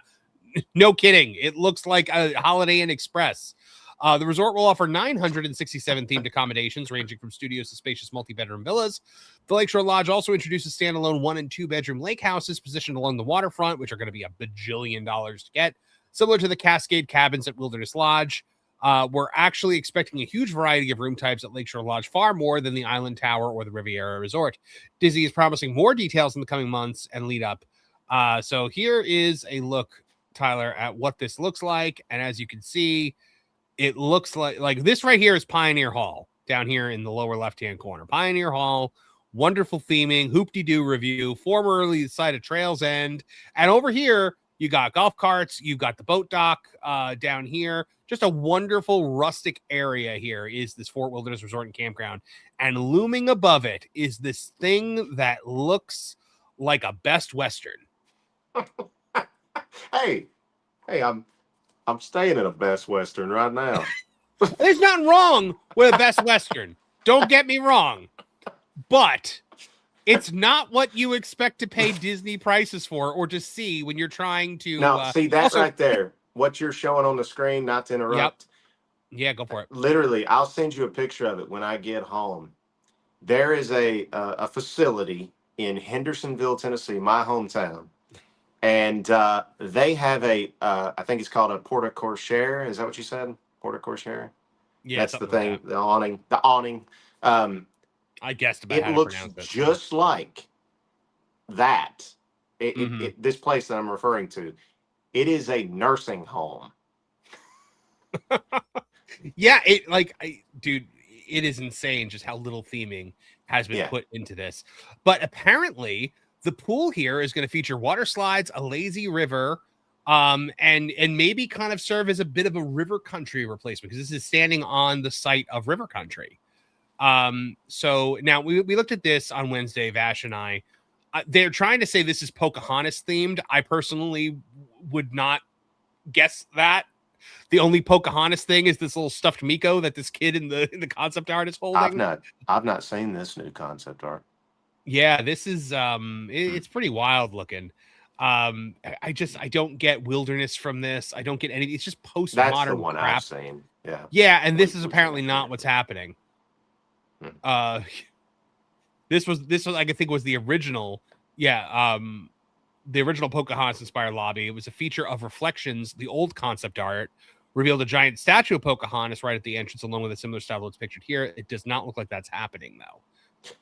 no kidding. It looks like a Holiday Inn Express. The resort will offer 967 themed accommodations ranging from studios to spacious multi-bedroom villas. The Lakeshore Lodge also introduces standalone 1- and 2-bedroom lake houses positioned along the waterfront, which are going to be $1 bajillion to get, similar to the Cascade cabins at Wilderness Lodge. We're actually expecting a huge variety of room types at Lakeshore Lodge, far more than the Island Tower or the Riviera Resort. Disney is promising more details in the coming months and lead up. So here is a look, Tyler, at what this looks like. And as you can see, it looks like this right here is Pioneer Hall down here in the lower left-hand corner. Pioneer Hall, wonderful theming, hoop-de-doo review, formerly site of Trails End. And over here, you got golf carts, you've got the boat dock down here. Just a wonderful rustic area here is this Fort Wilderness Resort and Campground. And looming above it is this thing that looks like a Best Western. Hey, I'm staying at a Best Western right now. There's nothing wrong with a Best Western. Don't get me wrong. But it's not what you expect to pay Disney prices for or to see when you're trying to... Now, see that also, right there, what you're showing on the screen, not to interrupt. Yep. Yeah, go for it. Literally, I'll send you a picture of it when I get home. There is a facility in Hendersonville, Tennessee, my hometown. And they have I think it's called a porte cochere. Is that what you said? Porte cochere? Yeah, that's the thing. Like that. The awning. I guessed about it how to looks pronounce it. just like that. This place that I'm referring to, it is a nursing home. Yeah, dude, it is insane just how little theming has been put into this. But apparently, the pool here is going to feature water slides, a lazy river, and maybe kind of serve as a bit of a river country replacement because this is standing on the site of river country. So now we looked at this on Wednesday, Vash and I. They're trying to say this is Pocahontas themed. I personally would not guess that. The only Pocahontas thing is this little stuffed Miko that this kid in the concept art is holding. I've not seen this new concept art. Yeah, this is it's pretty wild looking. I don't get wilderness from this. I don't get any. It's just postmodern. That's the one crap. I've seen. Yeah. Yeah, and this is apparently not what's happening. This was I think was the original. Yeah, the original Pocahontas inspired lobby. It was a feature of reflections. The old concept art revealed a giant statue of Pocahontas right at the entrance, along with a similar style that's pictured here. It does not look like that's happening though.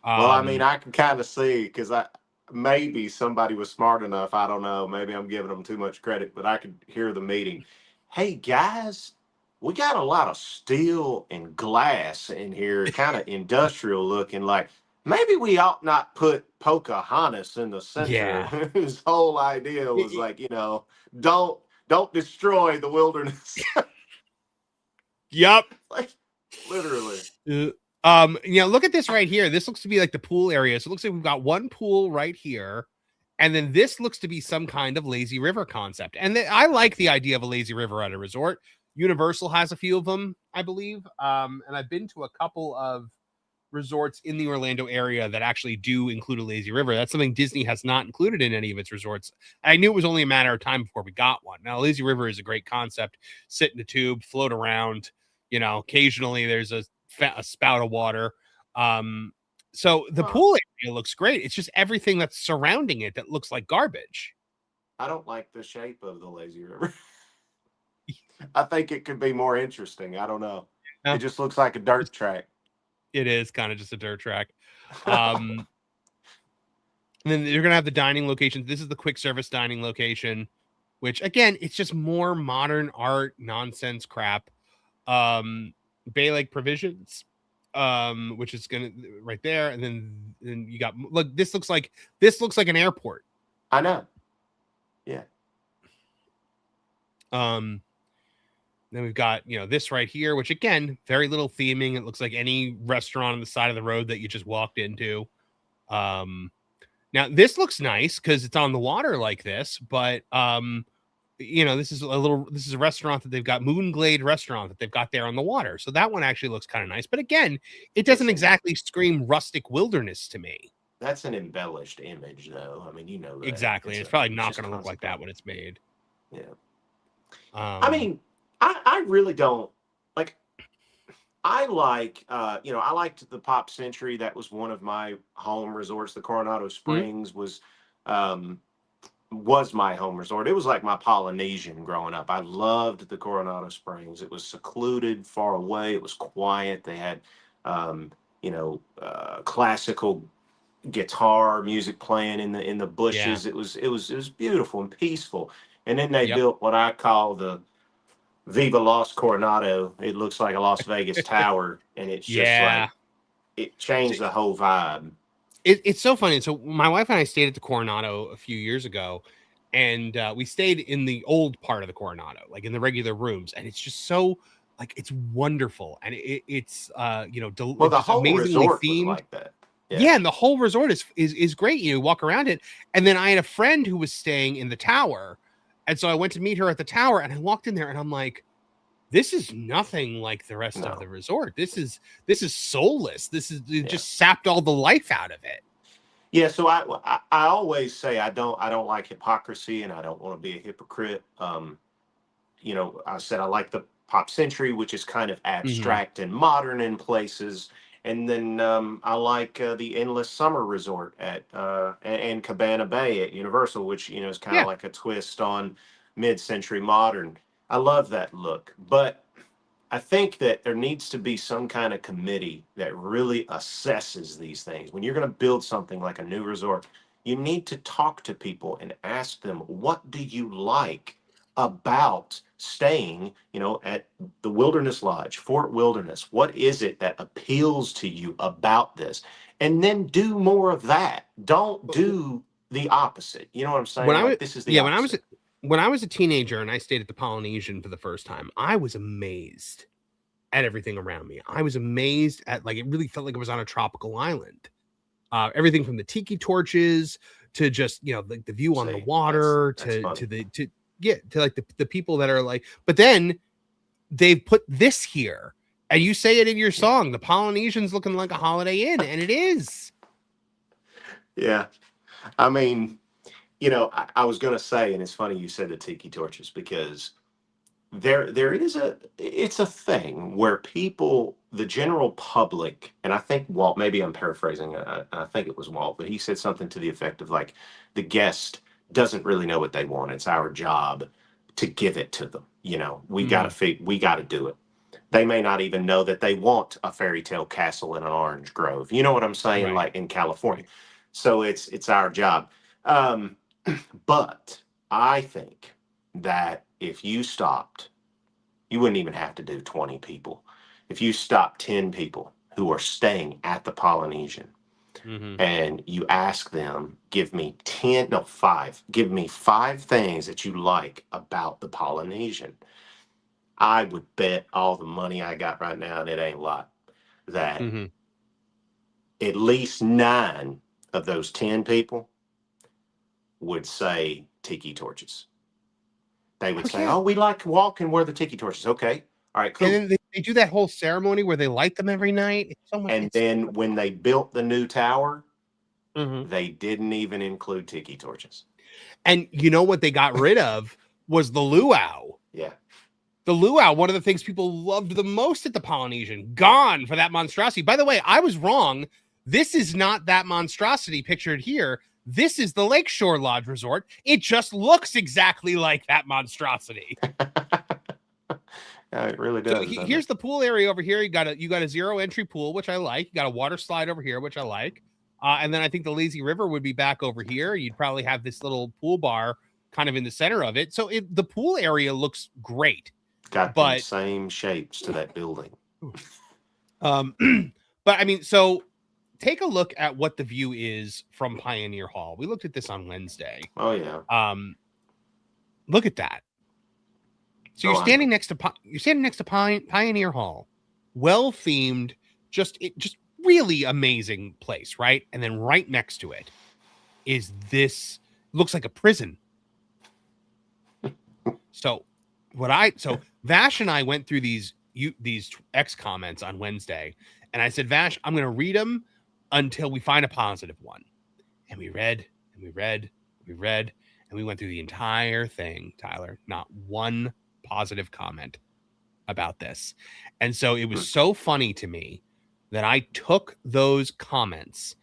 Well, I mean, I can kind of see because maybe somebody was smart enough. I don't know. Maybe I'm giving them too much credit, but I could hear the meeting. Hey guys, we got a lot of steel and glass in here, kind of industrial looking. Like maybe we ought not put Pocahontas in the center. Yeah. His whole idea was like, don't destroy the wilderness. Yep. Like literally. Look at this right here. This looks to be like the pool area. So it looks like we've got one pool right here. And then this looks to be some kind of lazy river concept. And I like the idea of a lazy river at a resort. Universal has a few of them, I believe. And I've been to a couple of resorts in the Orlando area that actually do include a lazy river. That's something Disney has not included in any of its resorts. I knew it was only a matter of time before we got one. Now, a lazy river is a great concept. Sit in a tube, float around. Occasionally there's a spout of water. So the pool area looks great. It's just everything that's surrounding it that looks like garbage. I don't like the shape of the lazy river. I think it could be more interesting. I don't know. No. It just looks like a dirt track. It is kind of just a dirt track. And then you're gonna have the dining locations. This is the quick service dining location, which again, it's just more modern art nonsense crap. Bay Lake Provisions, which is gonna right there, and then you got look. This looks like an airport. I know. Yeah. Then we've got, this right here, which again, very little theming. It looks like any restaurant on the side of the road that you just walked into. Now this looks nice because it's on the water like this, but this is a restaurant that they've got, Moonglade restaurant that they've got there on the water. So that one actually looks kind of nice. But again, it doesn't exactly scream rustic wilderness to me. That's an embellished image, though. I mean, that. Exactly. It's probably not going to look like that when it's made. Yeah. I mean, I really don't like. I like, I liked the Pop Century. That was one of my home resorts. The Coronado Springs was my home resort. It was like my Polynesian growing up. I loved the Coronado Springs. It was secluded, far away. It was quiet. They had, classical guitar music playing in the bushes. Yeah. It was beautiful and peaceful. And then they built what I call the Viva Los Coronado. It looks like a Las Vegas tower, and it's just like it changed the whole vibe. It's so funny. So my wife and I stayed at the Coronado a few years ago, and we stayed in the old part of the Coronado, like in the regular rooms, and it's just so like it's wonderful, and it's the whole resort was like that. Yeah, and the whole resort is great. You walk around it, and then I had a friend who was staying in the tower. And so I went to meet her at the tower, and I walked in there, and I'm like, this is nothing like the rest of the resort. This is soulless. It just sapped all the life out of it. Yeah. So I always say I don't like hypocrisy, and I don't want to be a hypocrite. I said I like the Pop Century, which is kind of abstract and modern in places. And then I like the Endless Summer Resort at and Cabana Bay at Universal, which is kind of like a twist on mid-century modern. I love that look, but I think that there needs to be some kind of committee that really assesses these things. When you're going to build something like a new resort, you need to talk to people and ask them, what do you like about staying, at the Wilderness Lodge, Fort Wilderness? What is it that appeals to you about this? And then do more of that. Don't do the opposite. You know what I'm saying? This is the opposite. When I was a teenager and I stayed at the Polynesian for the first time, I was amazed at everything around me. I was amazed at, like, it really felt like it was on a tropical island. Everything from the tiki torches to just, like the view on the water to the people that are like, but then they've put this here, and you say it in your song, the Polynesian's looking like a Holiday Inn, and it is. Yeah. I mean, I was going to say, and it's funny you said the tiki torches, because it's a thing where people, the general public, and I think Walt, maybe I'm paraphrasing, I think it was Walt, but he said something to the effect of like, the guest doesn't really know what they want. It's our job to give it to them. We got to do it. They may not even know that they want a fairy tale castle in an orange grove. You know what I'm saying? Right. Like in California. So it's our job. But I think that if you stopped, you wouldn't even have to do 20 people. If you stopped 10 people who are staying at the Polynesian, and you ask them, give me 5 things that you like about the Polynesian, I would bet all the money I got right now, and it ain't a lot, that at least 9 of those 10 people would say tiki torches. They would say, we like walking where the tiki torches. Okay. All right, cool. And then they do that whole ceremony where they light them every night. It's so much. And then when they built the new tower, they didn't even include tiki torches. And you know what they got rid of was the luau. Yeah. The luau, one of the things people loved the most at the Polynesian, gone for that monstrosity. By the way, I was wrong. This is not that monstrosity pictured here. This is the Lakeshore Lodge Resort. It just looks exactly like that monstrosity. Yeah, it really does. So here's the pool area over here. You got a zero entry pool, which I like. You got a water slide over here, which I like. And then I think the lazy river would be back over here. You'd probably have this little pool bar kind of in the center of it. So the pool area looks great. Got the same shapes to that building. But I mean, so take a look at what the view is from Pioneer Hall. We looked at this on Wednesday. Oh yeah. Look at that. So you're standing next to Pioneer Hall, well themed, just really amazing place, right? And then right next to it is this, looks like a prison. So Vash and I went through these X comments on Wednesday, and I said, Vash, I'm going to read them until we find a positive one. And we read and we read, and we went through the entire thing, Tyler. Not one positive comment about this. And so it was so funny to me that I took those comments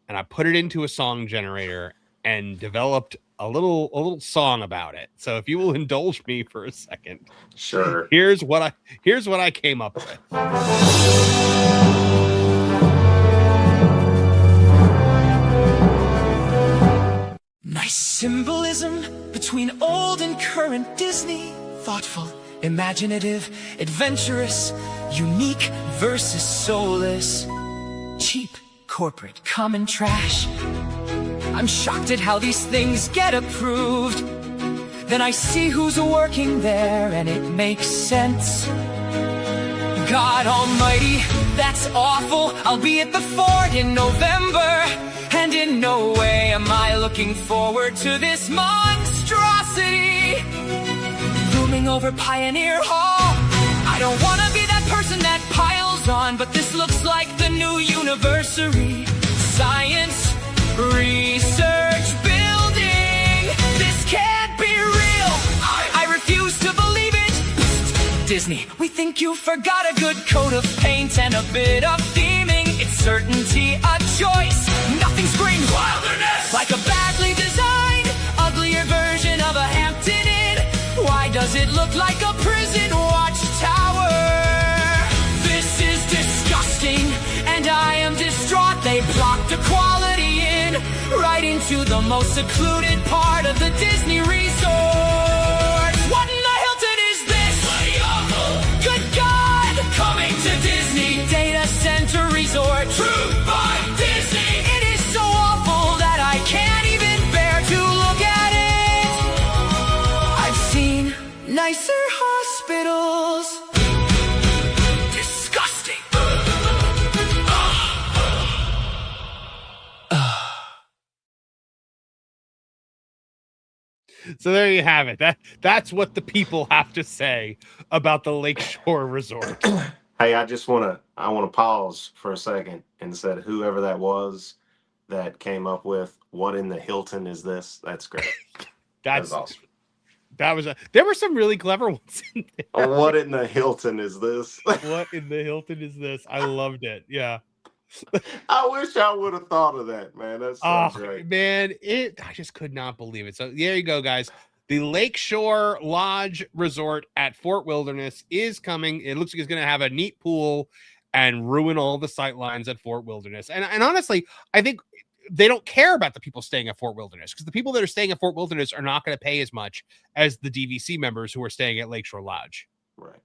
and I put it into a song generator and developed a little song about it. So if you will indulge me for a second. Sure. Here's what I came up with. Nice symbolism between old and current Disney. Thoughtful, imaginative, adventurous, unique versus soulless. Cheap, corporate, common trash. I'm shocked at how these things get approved. Then I see who's working there and it makes sense. God almighty, that's awful. I'll be at the Ford in November, and in no way am I looking forward to this monstrosity looming over Pioneer Hall. I don't want to be that person that piles on, but this looks like the new university. Science research building. This can't be real. I refuse to believe it. Disney, we think you forgot a good coat of paint and a bit of theming. It's certainty a choice. Nothing screams wilderness like a badly designed, uglier version of a Hampton Inn. Why does it look like a prison watchtower? This is disgusting, and I am distraught. They blocked the quality in right into the most secluded part of the Disney resort. What in the Hilton is this? Bloody awful. Good God! Coming to Disney Data Center Resort. Truth by Disney. It is so awful that I can't even bear to look at it. I've seen nicer hospitals. Disgusting. So there you have it. That's what the people have to say about the Lakeshore Resort. Hey, I want to pause for a second and said whoever that was that came up with what in the Hilton is this? That's great. That's awesome. There were some really clever ones in there. What in the Hilton is this? What in the Hilton is this? I loved it. Yeah. I wish I would have thought of that, man. That's so great. Man, I just could not believe it. So there you go, guys. The Lakeshore Lodge Resort at Fort Wilderness is coming. It looks like it's going to have a neat pool and ruin all the sight lines at Fort Wilderness. And honestly, I think they don't care about the people staying at Fort Wilderness, because the people that are staying at Fort Wilderness are not going to pay as much as the DVC members who are staying at Lakeshore Lodge. Right.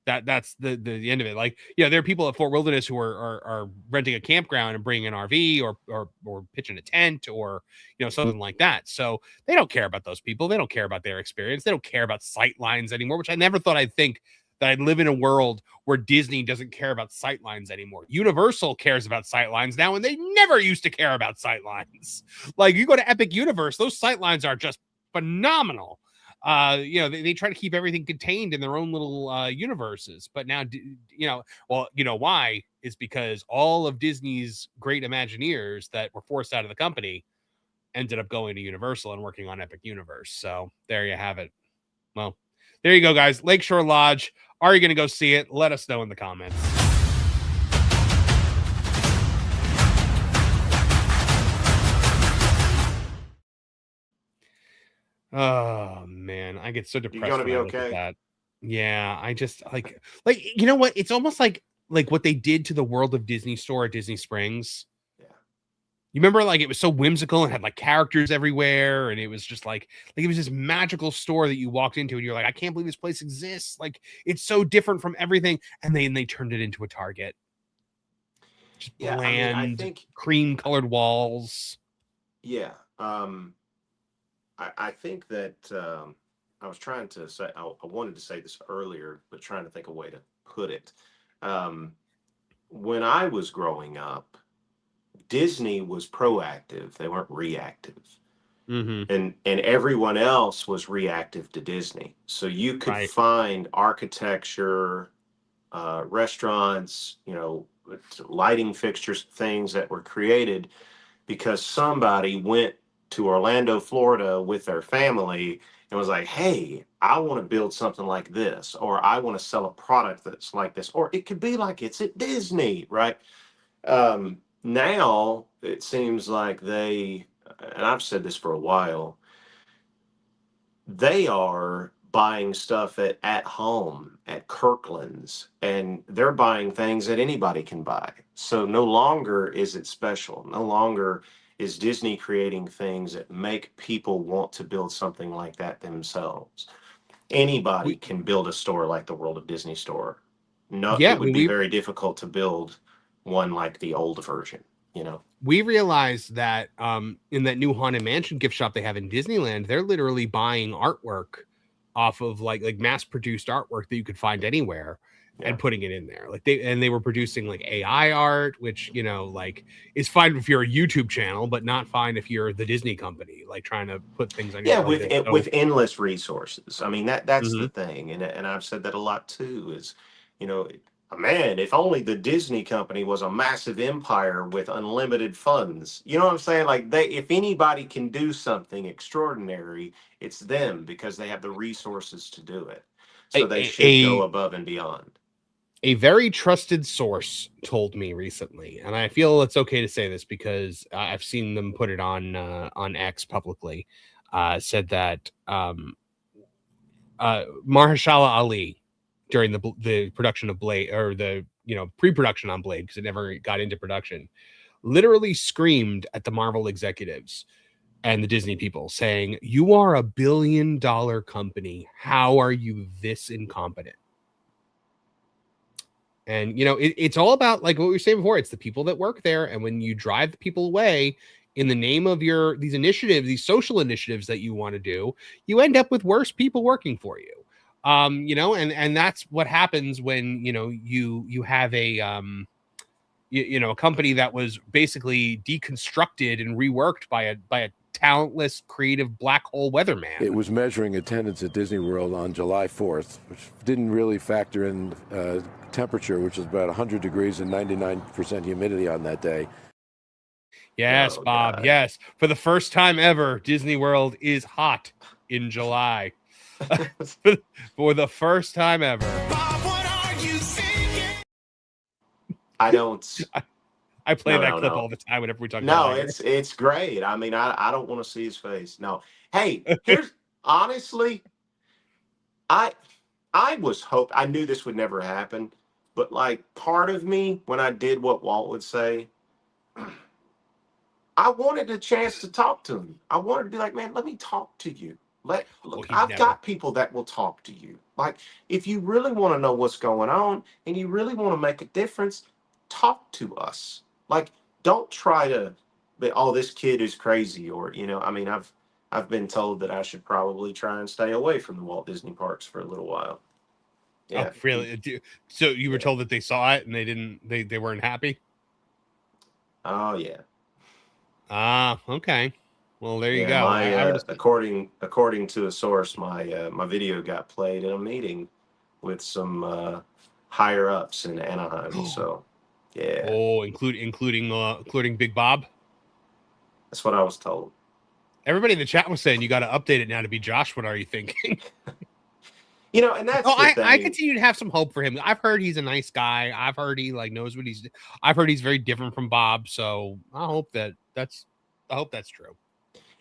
That's the end of it. Like, yeah, there are people at Fort Wilderness who are renting a campground and bringing an RV or pitching a tent or, something like that. So they don't care about those people. They don't care about their experience. They don't care about sight lines anymore, which I never thought I'd think that I'd live in a world where Disney doesn't care about sight lines anymore. Universal cares about sight lines now, and they never used to care about sight lines. Like, you go to Epic Universe, those sight lines are just phenomenal. They try to keep everything contained in their own little universes. But now, why? Is because all of Disney's great Imagineers that were forced out of the company ended up going to Universal and working on Epic Universe. So there you have it. Well, there you go, guys. Lakeshore Lodge. Are you going to go see it? Let us know in the comments. Oh man, I get so depressed. You gonna be okay? That. Yeah, I just like you know what? It's almost like what they did to the World of Disney store at Disney Springs. Yeah. You remember like it was so whimsical and had like characters everywhere, and it was just like it was this magical store that you walked into and you're like, I can't believe this place exists. Like it's so different from everything. And then they turned it into a Target. Just Yeah, I mean, I bland, think, cream colored walls. yeah, I think that I was trying to say, I wanted to say this earlier, but trying to think of a way to put it. Um, when I was growing up, Disney was proactive; they weren't reactive, Mm-hmm. and everyone else was reactive to Disney. So you could Right. find architecture, restaurants, lighting fixtures, things that were created because somebody went to Orlando, Florida with their family and was like, hey, I want to build something like this, or I want to sell a product that's like this, or it could be like it's at Disney, right? Now it seems like and I've said this for a while, they are buying stuff at home at Kirkland's, and they're buying things that anybody can buy. So no longer is it special. No longer is Disney creating things that make people want to build something like that themselves. Anybody We can build a store like the World of Disney store. No, yeah, it I would mean, be very difficult to build one like the old version. we realized that in that new Haunted Mansion gift shop they have in Disneyland, they're literally buying artwork off of like mass produced artwork that you could find anywhere Yeah. and putting it in there. Like they were producing like AI art, which like is fine if you're a YouTube channel, but not fine if you're the Disney company, like trying to put things on your Yeah, like with this. So with endless resources. I mean, that's the mhm. thing, and I've said that a lot too. Is you know, man, if only the Disney company was a massive empire with unlimited funds. You know what I'm saying? Like if anybody can do something extraordinary, it's them because they have the resources to do it. So they should go A above and beyond. a very trusted source told me recently, and I feel it's okay to say this because I've seen them put it on X publicly. Said that Mahershala Ali during the production of Blade, or the pre-production on Blade, because it never got into production, literally screamed at the Marvel executives and the Disney people, saying, "You are $1 billion company. How are you this incompetent?" And it's all about like what we were saying before. It's the people that work there, and when you drive the people away in the name of these initiatives, these social initiatives that you want to do, you end up with worse people working for you. And that's what happens when you have a company that was basically deconstructed and reworked by a talentless, creative black hole weatherman. It was measuring attendance at Disney World on July 4th, which didn't really factor in temperature, which is about 100 degrees and 99% humidity on that day. Yes, Oh, Bob. God. Yes. For the first time ever, Disney World is hot in July. For the first time ever. Bob, what are you thinking? I don't. I play No, that no, clip no. all the time whenever we talk about No, Lightyear. it's great. I mean, I don't want to see his face. No. Hey, here's honestly, I I knew this would never happen, but like part of me when I did what Walt would say, I wanted a chance to talk to him. I wanted to be like, man, let me talk to you. Oh, Look, he'd I've never. got people that will talk to you. Like, if you really want to know what's going on and you really want to make a difference, talk to us. Like, don't try to be, oh, this kid is crazy, or I mean, I've been told that I should probably try and stay away from the Walt Disney parks for a little while. Oh, Yeah. really? So you were Yeah. told that they saw it and they weren't happy? Oh yeah. Ah, okay. Well, there you Yeah, go. my I would have. according to a source, my video got played in a meeting with some higher ups in Anaheim. So, yeah, Oh, including Big Bob. that's what I was told. Everybody in the chat was saying you got to update it now to be Josh. What are you thinking? And that's Oh, the I thing. continue to have some hope for him. I've heard he's a nice guy. I've heard he knows what he's. I've heard he's very different from Bob. So I hope that's true.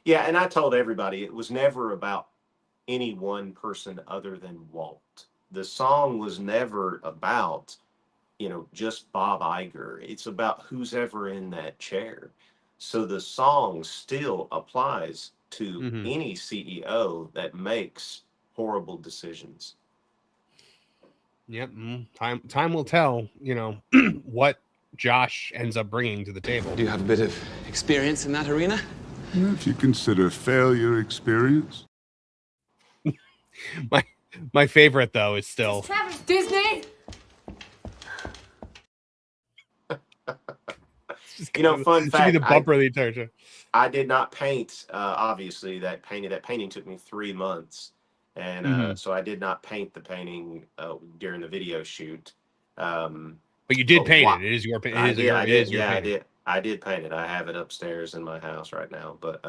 Yeah, and I told everybody it was never about any one person other than Walt. the song was never about, just Bob Iger. It's about who's ever in that chair. So the song still applies to any CEO that makes horrible decisions. Yep. Time will tell, what Josh ends up bringing to the table. Do you have a bit of experience in that arena? If you consider failure experience. My favorite though is still Disney. Fun fact. The bumper of the entire show. I did not paint. Obviously, that painting took me 3 months, and so I did not paint the painting during the video shoot. But you did paint it. It is your paint. I did. I did paint it. I have it upstairs in my house right now. But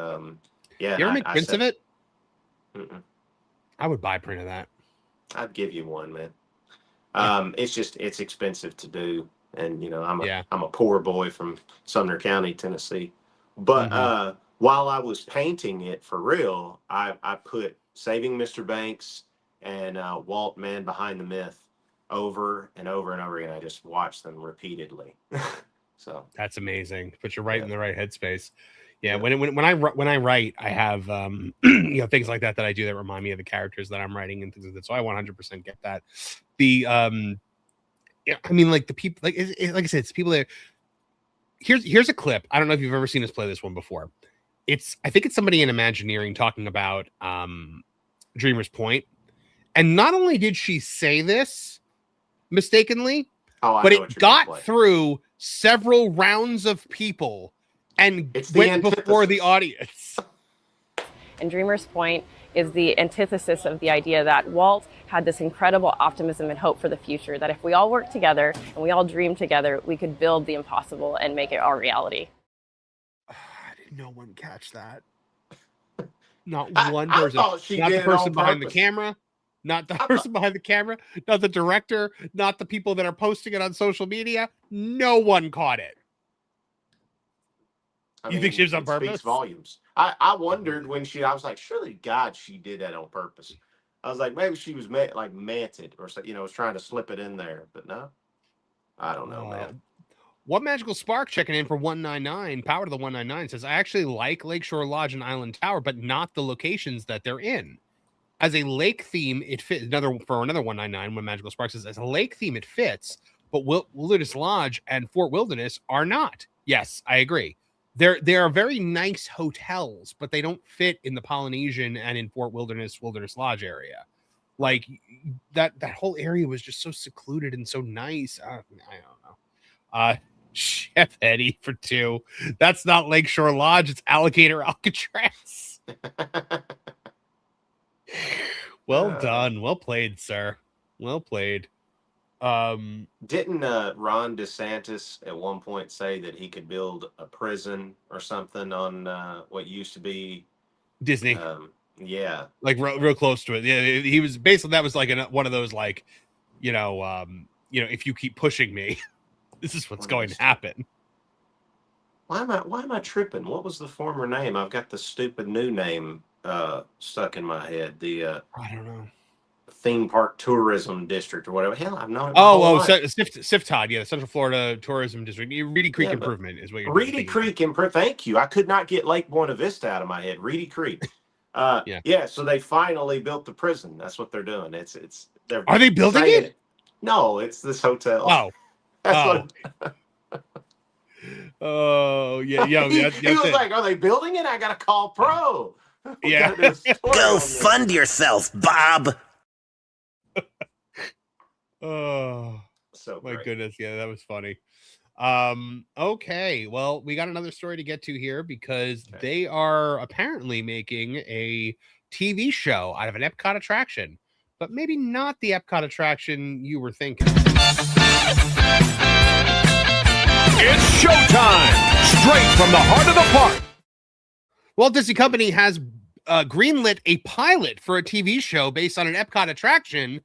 yeah. You ever make prints of it? Mm-mm. I would buy a print of that. I'd give you one, man. It's expensive to do, and I'm a poor boy from Sumner County, Tennessee. But while I was painting it for real, I put Saving Mr. Banks and Walt Man Behind the Myth over and over and over again. I just watched them repeatedly. So that's amazing. But you're right in the right headspace. Yeah. When I write, I have things like that I do that remind me of the characters that I'm writing and things like that. So I 100% get that. The the people like I said, it's people that. Here's a clip. I don't know if you've ever seen us play this one before. I think it's somebody in Imagineering talking about Dreamer's Point. And not only did she say this mistakenly, but it got through several rounds of people and went before the audience. And Dreamer's Point is the antithesis of the idea that Walt had this incredible optimism and hope for the future, that if we all work together and we all dream together, we could build the impossible and make it our reality. I didn't know one catch that. Not one person. Not the person behind the camera. Not the person behind the camera. Not the director. Not the people that are posting it on social media. No one caught it. You think she was on purpose? Speaks volumes. I wondered when I was like, surely God, she did that on purpose. I was like, maybe she was manted or was trying to slip it in there, but no, I don't know, man. One Magical Spark checking in for 199. Power to the 199 says, I actually like Lakeshore Lodge and Island Tower, but not the locations that they're in. As a lake theme, it fits. Another 199. One Magical Spark says, as a lake theme, it fits, but Wilderness Lodge and Fort Wilderness are not. Yes, I agree. They are very nice hotels, but they don't fit in the Polynesian and in Fort Wilderness Lodge area. Like that whole area was just so secluded and so nice. I don't know. Chef Eddie for 2. That's not Lakeshore Lodge. It's Alligator Alcatraz. Well done. Well played, sir. Well played. Didn't Ron DeSantis at one point say that he could build a prison or something on what used to be Disney? Yeah, like real close to it. Yeah, he was basically, that was like one of those like, if you keep pushing me, this is what's going to happen. Why am I tripping? What was the former name? I've got the stupid new name stuck in my head. I don't know. Theme Park Tourism District or whatever. Hell, I've known it. SIFTOD, the Central Florida Tourism District. Reedy Creek Improvement is what you're Reedy Creek Improvement. Thank you. I could not get Lake Buena Vista out of my head. Reedy Creek. So they finally built the prison. That's what they're doing. Are they building it? No, it's this hotel. Oh. That's what. Oh, yeah. He was like, are they building it? I got to call Pro. Yeah. Go fund yourself, Bob. Oh, so my great. Goodness. Yeah, that was funny. Okay, well, we got another story to get to here because they are apparently making a TV show out of an Epcot attraction, but maybe not the Epcot attraction you were thinking. It's showtime! Straight from the heart of the park. Walt Disney Company has greenlit a pilot for a TV show based on an Epcot attraction,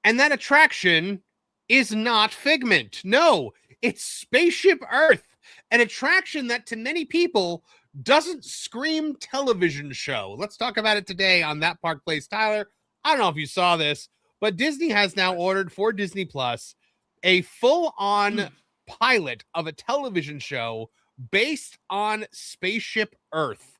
and that attraction is not Figment. No, it's Spaceship Earth, an attraction that to many people doesn't scream television show. Let's talk about it today on That Park Place. Tyler, I don't know if you saw this, But Disney has now ordered for Disney Plus a full-on pilot of a television show based on Spaceship Earth.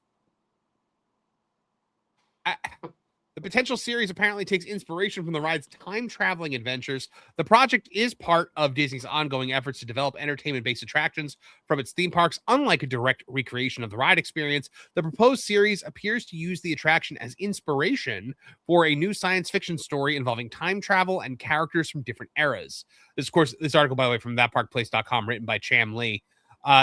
The potential series apparently takes inspiration from the ride's time-traveling adventures. The project is part of Disney's ongoing efforts to develop entertainment-based attractions from its theme parks. Unlike a direct recreation of the ride experience, the proposed series appears to use the attraction as inspiration for a new science fiction story involving time travel and characters from different eras. This article, by the way, from thatparkplace.com, written by Cham Lee.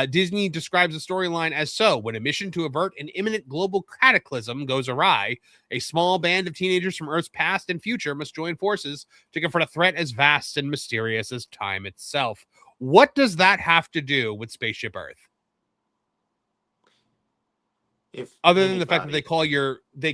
Disney describes the storyline as so: when a mission to avert an imminent global cataclysm goes awry, a small band of teenagers from Earth's past and future must join forces to confront a threat as vast and mysterious as time itself. What does that have to do with Spaceship Earth? Other than the fact that they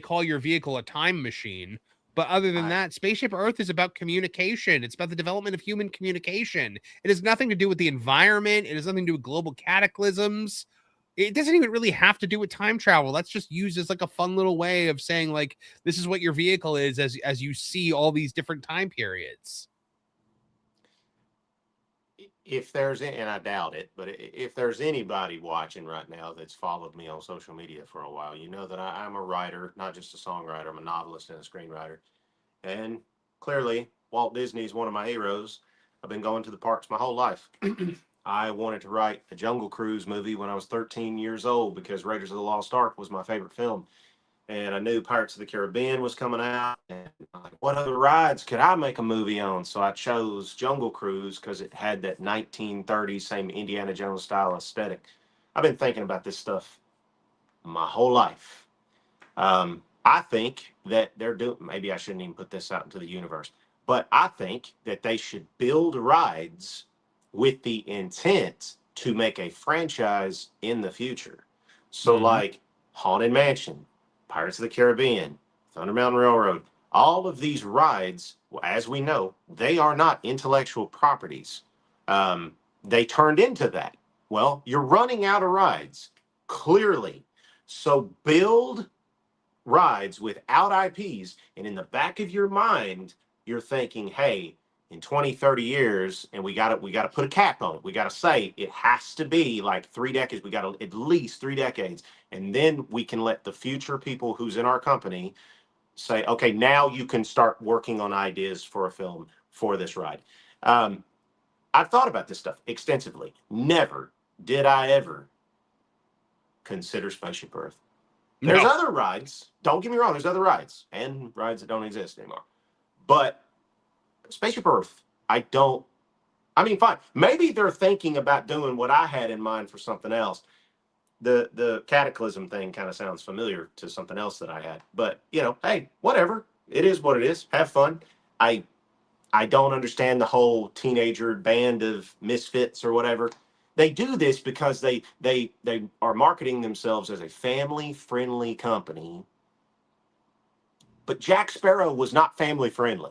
call your vehicle a time machine, but other than that, Spaceship Earth is about communication. It's about the development of human communication. It has nothing to do with the environment. It has nothing to do with global cataclysms. It doesn't even really have to do with time travel. That's just used as like a fun little way of saying, like, this is what your vehicle is as you see all these different time periods. If there's, and I doubt it, but if there's anybody watching right now that's followed me on social media for a while, you know that I'm a writer, not just a songwriter. I'm a novelist and a screenwriter. And clearly, Walt Disney is one of my heroes. I've been going to the parks my whole life. I wanted to write a Jungle Cruise movie when I was 13 years old because Raiders of the Lost Ark was my favorite film. And I knew Pirates of the Caribbean was coming out. And what other rides could I make a movie on? So I chose Jungle Cruise because it had that 1930s, same Indiana Jones style aesthetic. I've been thinking about this stuff my whole life. I think that they're doing, maybe I shouldn't even put this out into the universe, but I think that they should build rides with the intent to make a franchise in the future. So like Haunted Mansion, Pirates of the Caribbean, Thunder Mountain Railroad, all of these rides, as we know, they are not intellectual properties. They turned into that. Well, you're running out of rides, clearly. So build rides without IPs, and in the back of your mind, you're thinking, hey, in 20, 30 years, and we got to put a cap on it. We got to say it has to be like 3 decades. We got to at least 3 decades. And then we can let the future people who's in our company say, okay, now you can start working on ideas for a film for this ride. I've thought about this stuff extensively. Never did I ever consider Spaceship Earth. There's other rides. Don't get me wrong. There's other rides and rides that don't exist anymore. But Spaceship Earth, fine. Maybe they're thinking about doing what I had in mind for something else. The cataclysm thing kind of sounds familiar to something else that I had. But, hey, whatever. It is what it is. Have fun. I don't understand the whole teenager band of misfits or whatever. They do this because they are marketing themselves as a family-friendly company. But Jack Sparrow was not family-friendly.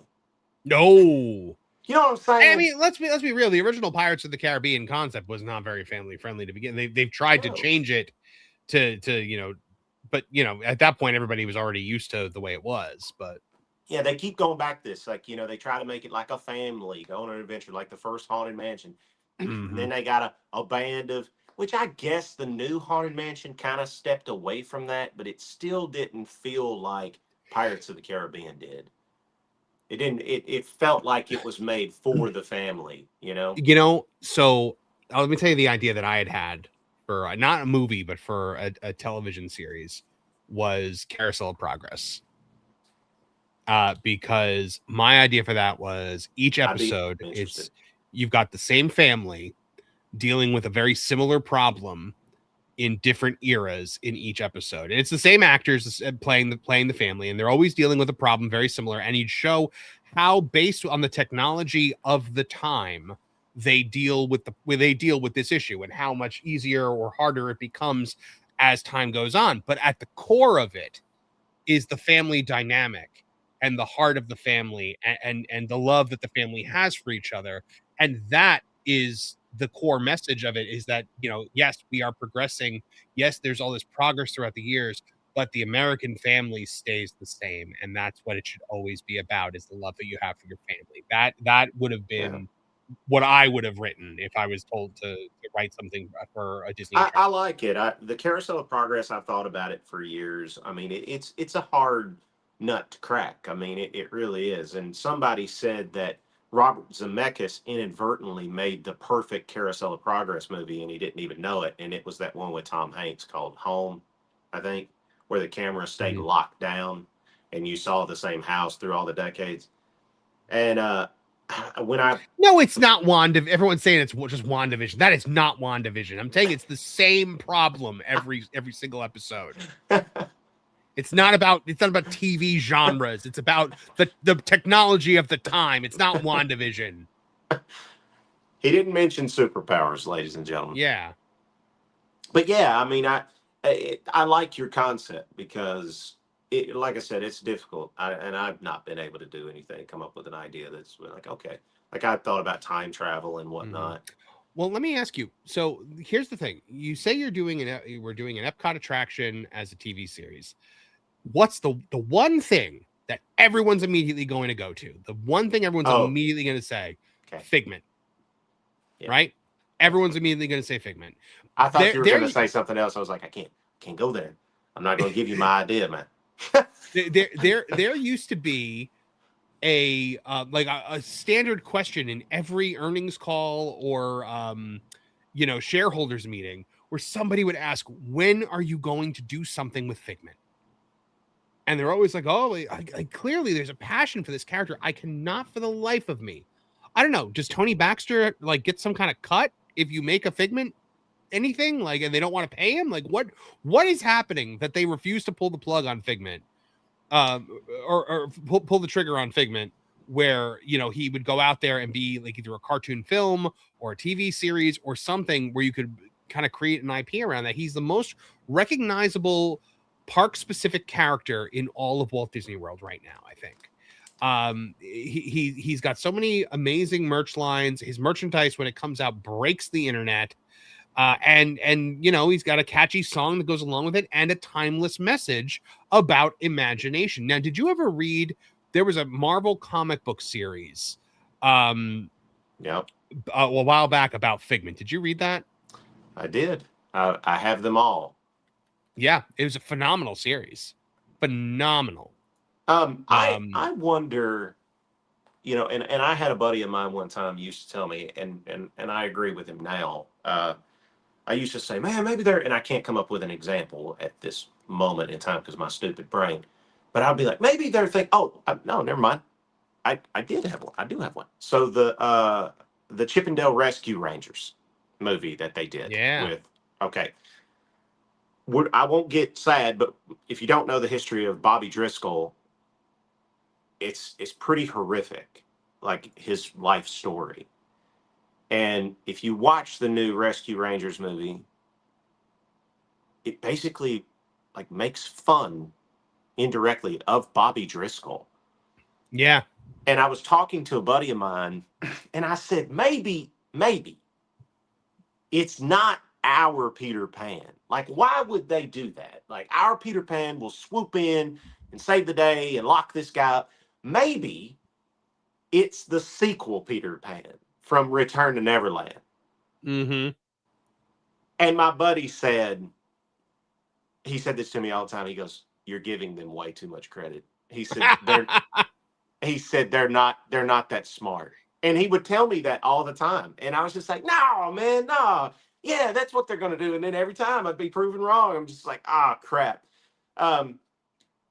No. You know what I'm saying? I mean, let's be real. The original Pirates of the Caribbean concept was not very family friendly to begin. They've tried to change it to but at that point everybody was already used to the way it was. But yeah, they keep going back this, like, they try to make it like a family, go on an adventure, like the first Haunted Mansion. And then they got a band of, which I guess the new Haunted Mansion kind of stepped away from that, but it still didn't feel like Pirates of the Caribbean did. It didn't. It felt like it was made for the family, So let me tell you the idea that I had for not a movie, but for a television series was Carousel of Progress. Because my idea for that was each episode, you've got the same family dealing with a very similar problem in different eras in each episode. And it's the same actors playing the family, and they're always dealing with a problem very similar. And you'd show how, based on the technology of the time, they deal with this issue and how much easier or harder it becomes as time goes on. But at the core of it is the family dynamic and the heart of the family and the love that the family has for each other. And that is the core message of it, is that, yes, we are progressing. Yes, there's all this progress throughout the years, but the American family stays the same, and that's what it should always be about, is the love that you have for your family. That would have been what I would have written if I was told to write something for a Disney I attraction. like it. The Carousel of Progress, I've thought about it for years. I mean, it's a hard nut to crack. I mean, it really is. And somebody said that Robert Zemeckis inadvertently made the perfect Carousel of Progress movie, and he didn't even know it. And it was that one with Tom Hanks called Home, I think, where the camera stayed locked down, and you saw the same house through all the decades. And No, it's not WandaVision. Everyone's saying it's just WandaVision. That is not WandaVision. I'm saying it's the same problem every single episode. It's not about TV genres. It's about the technology of the time. It's not WandaVision. He didn't mention superpowers, ladies and gentlemen. Yeah. But yeah, I mean, I like your concept because, like I said, it's difficult. And I've not been able to do anything, come up with an idea that's like, okay. Like I thought about time travel and whatnot. Well, let me ask you. So here's the thing. You say we're doing an Epcot attraction as a TV series. What's the one thing that everyone's immediately going to go to? The one thing everyone's immediately going to say, Figment. Yeah. Right? Everyone's immediately going to say Figment. I thought you were going to say something else. I was like, I can't go there. I'm not going to give you my idea, man. there used to be a standard question in every earnings call or shareholders meeting where somebody would ask, when are you going to do something with Figment? And they're always like, oh, I clearly there's a passion for this character. I cannot for the life of me. I don't know. Does Tony Baxter get some kind of cut if you make a Figment anything and they don't want to pay him? What is happening that they refuse to pull the plug on Figment? Or pull the trigger on Figment, where he would go out there and be either a cartoon film or a TV series or something where you could kind of create an IP around that. He's the most recognizable park specific character in all of Walt Disney World right now, I think. He's got so many amazing merch lines. His merchandise, when it comes out, breaks the internet. And he's got a catchy song that goes along with it and a timeless message about imagination. Now, did you ever read, there was a Marvel comic book series a while back about Figment. Did you read that? I did. I have them all. Yeah, it was a phenomenal series. Phenomenal. I wonder, and I had a buddy of mine one time used to tell me, and I agree with him now. I used to say, man, maybe they're, and I can't come up with an example at this moment in time because my stupid brain, but I'd be like, maybe they're thinking, no, never mind. I did have one. I do have one. So the Chippendale Rescue Rangers movie that they did. Yeah. I won't get sad, but if you don't know the history of Bobby Driscoll, it's pretty horrific, like his life story. And if you watch the new Rescue Rangers movie, it basically makes fun indirectly of Bobby Driscoll. Yeah. And I was talking to a buddy of mine and I said, maybe it's not our Peter Pan. Why would they do that? Our Peter Pan will swoop in and save the day and lock this guy up. Maybe it's the sequel Peter Pan from Return to Neverland. Mm-hmm. And my buddy said this to me all the time. He goes, "You're giving them way too much credit." He said they're not that smart. And he would tell me that all the time. And I was just like, no, man, no. Yeah, that's what they're going to do. And then every time I'd be proven wrong. I'm just like, crap.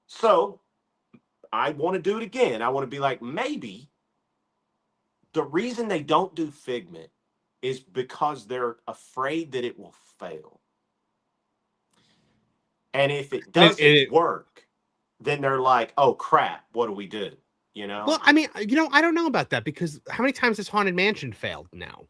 So I want to do it again. I want to be like, maybe the reason they don't do Figment is because they're afraid that it will fail. And if it doesn't work, then they're like, oh, crap, what do we do? Well, I mean, I don't know about that, because how many times has Haunted Mansion failed now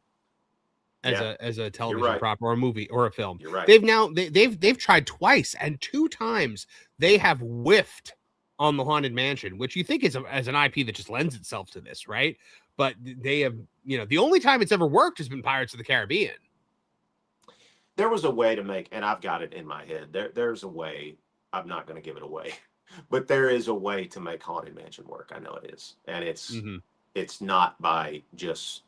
as a television prop or a movie or a film? You're right. They've tried twice, and 2 times they have whiffed on the Haunted Mansion, which you think is as an IP that just lends itself to this, right? But they have, the only time it's ever worked has been Pirates of the Caribbean. There was a way to make, and I've got it in my head, there's a way I'm not going to give it away. But there is a way to make Haunted Mansion work. I know it is, and it's not by just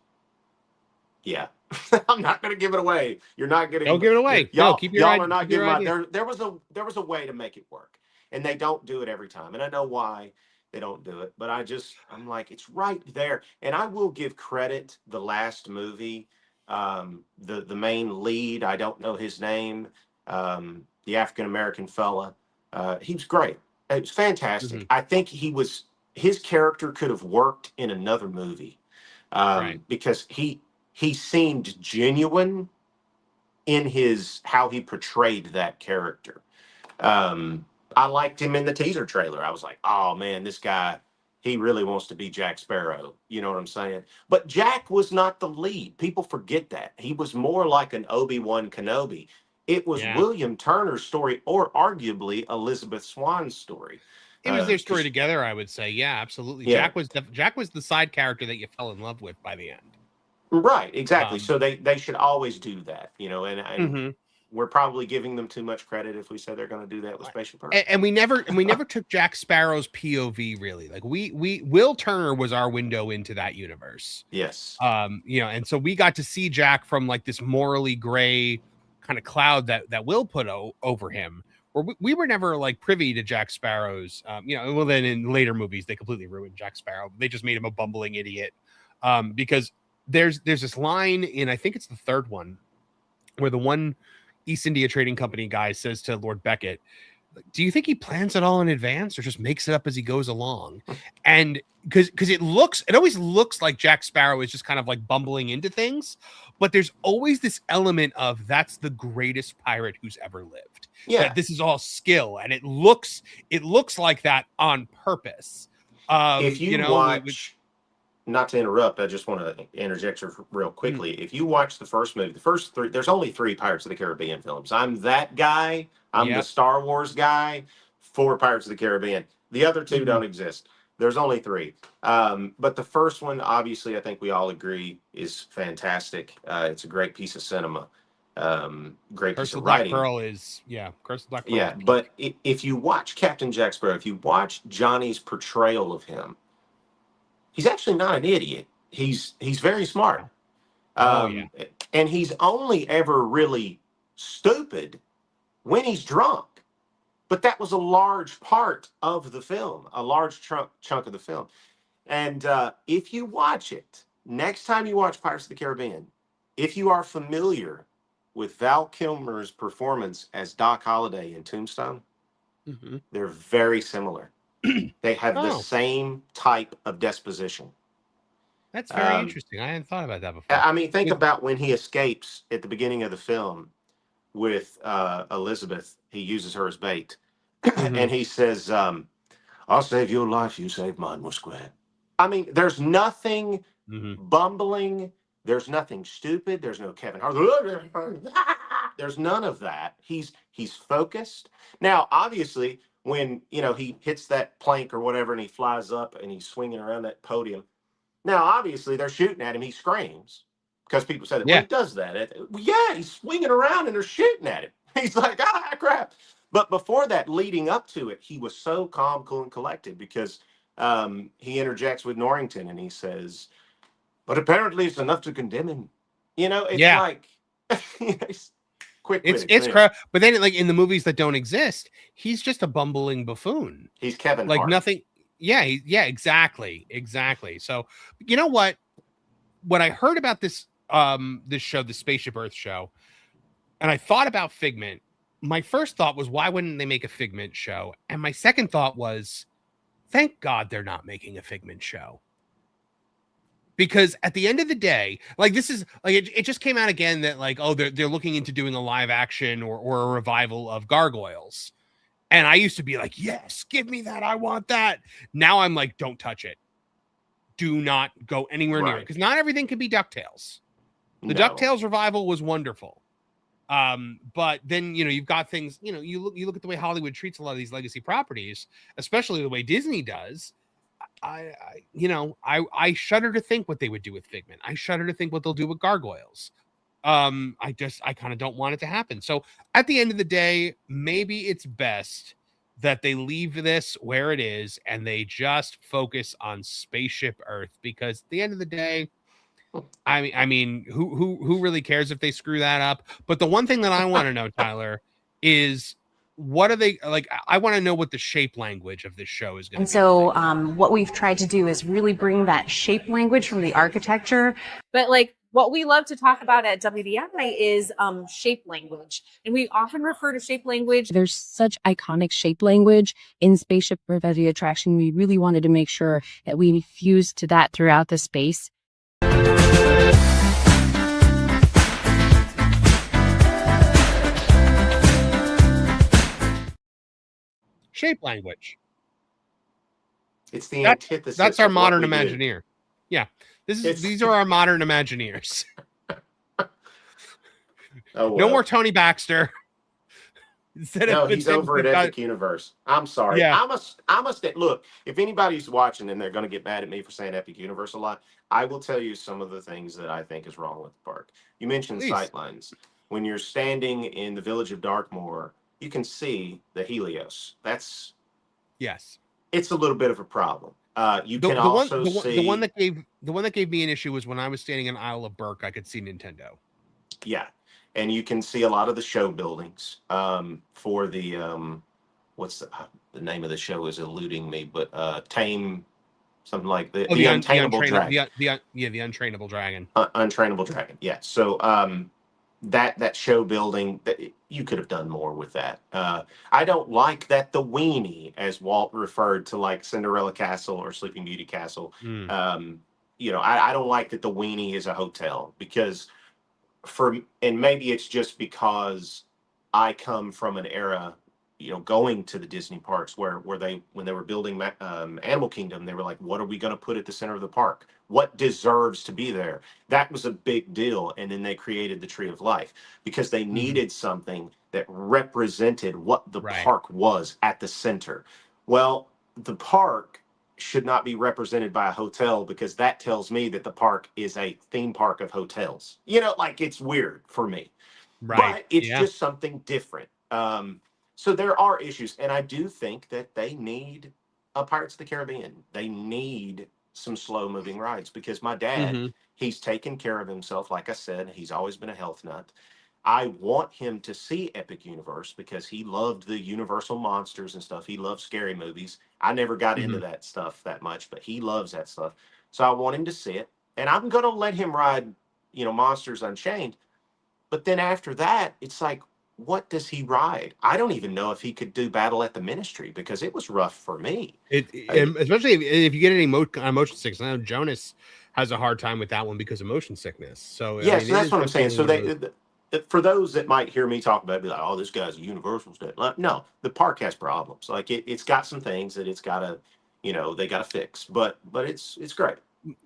I'm not going to give it away. You're not getting. Don't give it away. Y'all, Keep your y'all are not keep your giving. idea. There was a way to make it work, and they don't do it every time. And I know why they don't do it, but I'm like, it's right there. And I will give credit. The last movie, the main lead, I don't know his name, the African American fella, he was great. It was fantastic. I think his character could have worked in another movie, because he seemed genuine in how he portrayed that character. I liked him in the teaser trailer. I was like, oh man, this guy, he really wants to be Jack Sparrow. You know what I'm saying? But Jack was not the lead. People forget that. He was more like an Obi-Wan Kenobi. It was William Turner's story, or arguably Elizabeth Swann's story. It was their story together, I would say. Yeah, absolutely. Yeah. Jack was the side character that you fell in love with by the end. Right, exactly. So they should always do that, and we're probably giving them too much credit if we say they're going to do that with Spaceship Earth. And we never took Jack Sparrow's POV really. Like Will Turner was our window into that universe. Yes. And so we got to see Jack from like this morally gray kind of cloud that Will put over him. Or we were never like privy to Jack Sparrow's, well, then in later movies, they completely ruined Jack Sparrow. They just made him a bumbling idiot. Because there's this line in, I think it's the third one, where the one East India Trading Company guy says to Lord Beckett, do you think he plans it all in advance or just makes it up as he goes along? And because it always looks like Jack Sparrow is just kind of like bumbling into things, but there's always this element of that's the greatest pirate who's ever lived. Yeah. That this is all skill, and it looks like that on purpose. If you watch, not to interrupt, I just want to interject real quickly. If you watch the first movie, the first three, there's only 3 Pirates of the Caribbean films. I'm that guy. I'm the Star Wars guy for Pirates of the Caribbean. The other 2 don't exist. There's only 3. But the first one, obviously, I think we all agree is fantastic. It's a great piece of cinema. Great piece of writing. Curse of Black Pearl. Yeah, but if you watch Captain Jack Sparrow, if you watch Johnny's portrayal of him, he's actually not an idiot. He's very smart. And he's only ever really stupid when he's drunk. But that was a large part of the film, a large chunk of the film. And if you watch it, next time you watch Pirates of the Caribbean, if you are familiar with Val Kilmer's performance as Doc Holliday in Tombstone, they're very similar. They have the same type of disposition. That's very interesting. I hadn't thought about that before. I mean, think about when he escapes at the beginning of the film with Elizabeth. He uses her as bait. And he says, I'll save your life, you save mine, Musquet. I mean, there's nothing bumbling. There's nothing stupid. There's no Kevin Hart. There's none of that. He's focused. Now, obviously, when he hits that plank or whatever and he flies up and he's swinging around that podium. Now, obviously, they're shooting at him. He screams because people said, well, he does that. He's swinging around and they're shooting at him. He's like, crap. But before that, leading up to it, he was so calm, cool, and collected because he interjects with Norrington and he says, but apparently it's enough to condemn him. It's like quick. It's crap. But then, like in the movies that don't exist, he's just a bumbling buffoon. He's Kevin Hart. Nothing. Yeah, exactly. So you know what? When I heard about this show, the Spaceship Earth show, and I thought about Figment, my first thought was, why wouldn't they make a Figment show? And my second thought was, thank God they're not making a Figment show. Because at the end of the day, like this is like it just came out again that like, oh, they're looking into doing a live action or a revival of Gargoyles. And I used to be like, yes, give me that. I want that. Now I'm like, don't touch it. Do not go anywhere near it. Because not everything can be DuckTales. The DuckTales revival was wonderful. But then, you've got things, you look at the way Hollywood treats a lot of these legacy properties, especially the way Disney does. I shudder to think what they would do with Figment. I shudder to think what they'll do with Gargoyles. I kind of don't want it to happen. So at the end of the day, maybe it's best that they leave this where it is and they just focus on Spaceship Earth, because at the end of the day, I mean, who really cares if they screw that up? But the one thing that I want to know, Tyler, is what are they like? I want to know what the shape language of this show is going to be. And so what we've tried to do is really bring that shape language from the architecture. But like what we love to talk about at WDI is shape language. And we often refer to shape language. There's such iconic shape language in Spaceship Earth as the attraction. We really wanted to make sure that we fused to that throughout the space. Shape language. It's the antithesis. That's our of modern what we do. Imagineer. Yeah. These are our modern Imagineers. Oh, well. No more Tony Baxter. No, he's over at Epic Universe. I'm sorry. Yeah. I must look, if anybody's watching and they're going to get mad at me for saying Epic Universe a lot, I will tell you some of the things that I think is wrong with the park. You mentioned sightlines. When you're standing in the village of Darkmoor, you can see the Helios. It's a little bit of a problem. You can also see the one that gave me an issue was when I was standing in Isle of Burke, I could see Nintendo. Yeah. And you can see a lot of the show buildings for the what's the name of the show is eluding me, but Tame something like the Untamable Dragon. The Untrainable Dragon. Untrainable Dragon. Yeah. So that show building, that you could have done more with that. I don't like that the weenie, as Walt referred to, like Cinderella Castle or Sleeping Beauty Castle. You know, I don't like that the weenie is a hotel, because and maybe it's just because I come from an era, you know, going to the Disney parks where they, when they were building Animal Kingdom, they were like, what are we going to put at the center of the park? What deserves to be there? That was a big deal. And then they created the Tree of Life because they needed something that represented what the park was at the center. Well, the park should not be represented by a hotel, because that tells me that the park is a theme park of hotels. You know, like, it's weird for me. But it's just something different. So there are issues, and I do think that they need a Pirates of the Caribbean. They need some slow-moving rides, because my dad, he's taken care of himself. Like I said, he's always been a health nut. I want him to see Epic Universe because he loved the Universal monsters and stuff. He loves scary movies. I never got into that stuff that much, but he loves that stuff. So I want him to see it, and I'm going to let him ride, you know, Monsters Unchained. But then after that, it's like, what does he ride? I don't even know if he could do Battle at the Ministry, because it was rough for me. Especially if you get any motion sickness. I know Jonas has a hard time with that one because of motion sickness. So yeah, so that's what I'm saying. So for those that might hear me talk about it, be like, oh, this guy's a Universal state. No, the park has problems. Like, it's got some things that it's got to, you know, they got to fix. But it's great.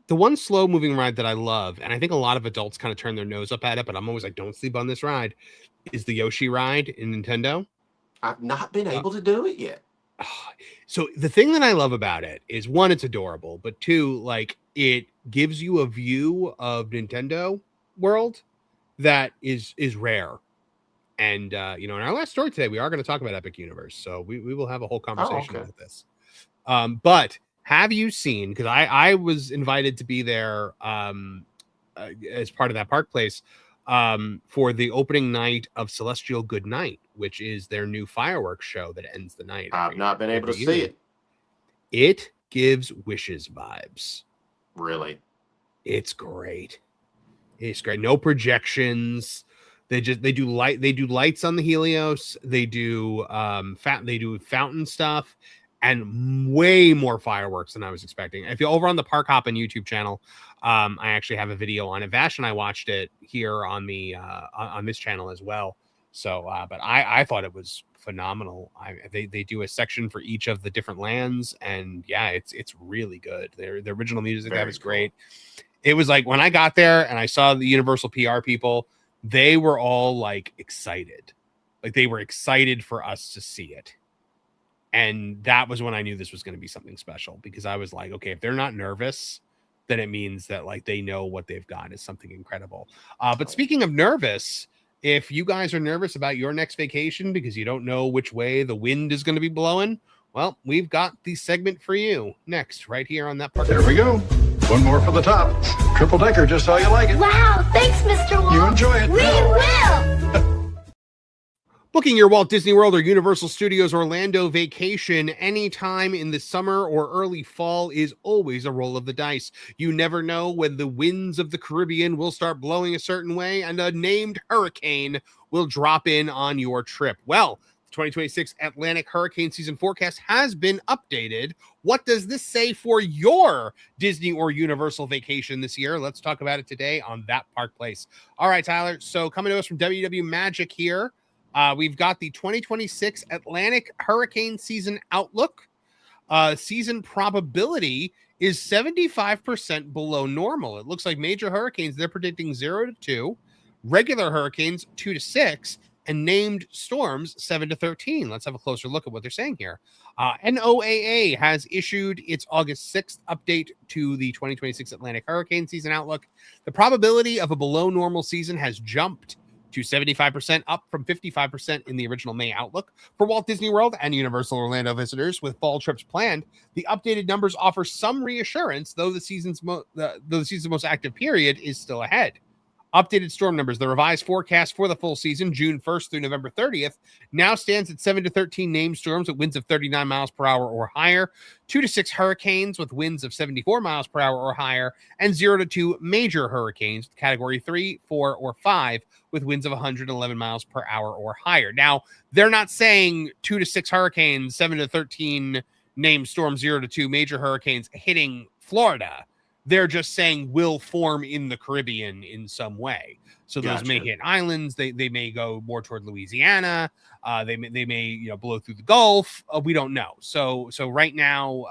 The one slow moving ride that I love, and I think a lot of adults kind of turn their nose up at it, but I'm always like, don't sleep on this ride, is the Yoshi ride in Nintendo. I've not been able to do it yet. So the thing that I love about it is, one, it's adorable, but two, like, it gives you a view of Nintendo World that is rare. And you know, in our last story today, we are going to talk about Epic Universe, so we will have a whole conversation about this. But have you seen, because I was invited to be there as part of that park place for the opening night of Celestial Good Night, which is their new fireworks show that ends the night. I've not been able to see it. It gives Wishes vibes. Really? It's great. It's great. No projections. They do lights on the Helios. They do fountain stuff, and way more fireworks than I was expecting. If you're over on the Park Hoppin' YouTube channel, I actually have a video on it. Vash and I watched it here on the on this channel as well. So, but I thought it was phenomenal. They do a section for each of the different lands, and yeah, it's really good. The original music that was great. It was like, when I got there and I saw the Universal PR people, they were all like excited. Like, they were excited for us to see it. And that was when I knew this was going to be something special, because I was like, okay, if they're not nervous, then it means that, like, they know what they've got is something incredible. But speaking of nervous, If you guys are nervous about your next vacation because you don't know which way the wind is going to be blowing, well, we've got the segment for you next, right here on That Park. There we go. One more for the top. Triple decker, just how you like it. Wow, thanks, Mr. Walt. You enjoy it. We will. Booking your Walt Disney World or Universal Studios Orlando vacation anytime in the summer or early fall is always a roll of the dice. You never know when the winds of the Caribbean will start blowing a certain way and a named hurricane will drop in on your trip. Well, the 2026 Atlantic hurricane season forecast has been updated. What does this say for your Disney or Universal vacation this year? Let's talk about it today on That Park Place. All right, Tyler. So coming to us from WDW Magic here, we've got the 2026 Atlantic hurricane season outlook. Season probability is 75% below normal. It looks like major hurricanes, they're predicting 0 to 2, regular hurricanes 2 to 6, and named storms 7 to 13. Let's have a closer look at what they're saying here. NOAA has issued its August 6th update to the 2026 Atlantic hurricane season outlook. The probability of a below normal season has jumped to 75%, up from 55% in the original May outlook. For Walt Disney World and Universal Orlando visitors with fall trips planned, the updated numbers offer some reassurance, though the season's most active period is still ahead. Updated storm numbers. The revised forecast for the full season, June 1st through November 30th, now stands at 7 to 13 named storms with winds of 39 miles per hour or higher, 2 to 6 hurricanes with winds of 74 miles per hour or higher, and 0 to 2 major hurricanes, category 3, 4, or 5, with winds of 111 miles per hour or higher. Now, they're not saying 2 to 6 hurricanes, 7 to 13 named storms, 0 to 2 major hurricanes hitting Florida. They're just saying will form in the Caribbean in some way. So those may hit islands. They may go more toward Louisiana. They may blow through the Gulf. We don't know. So right now,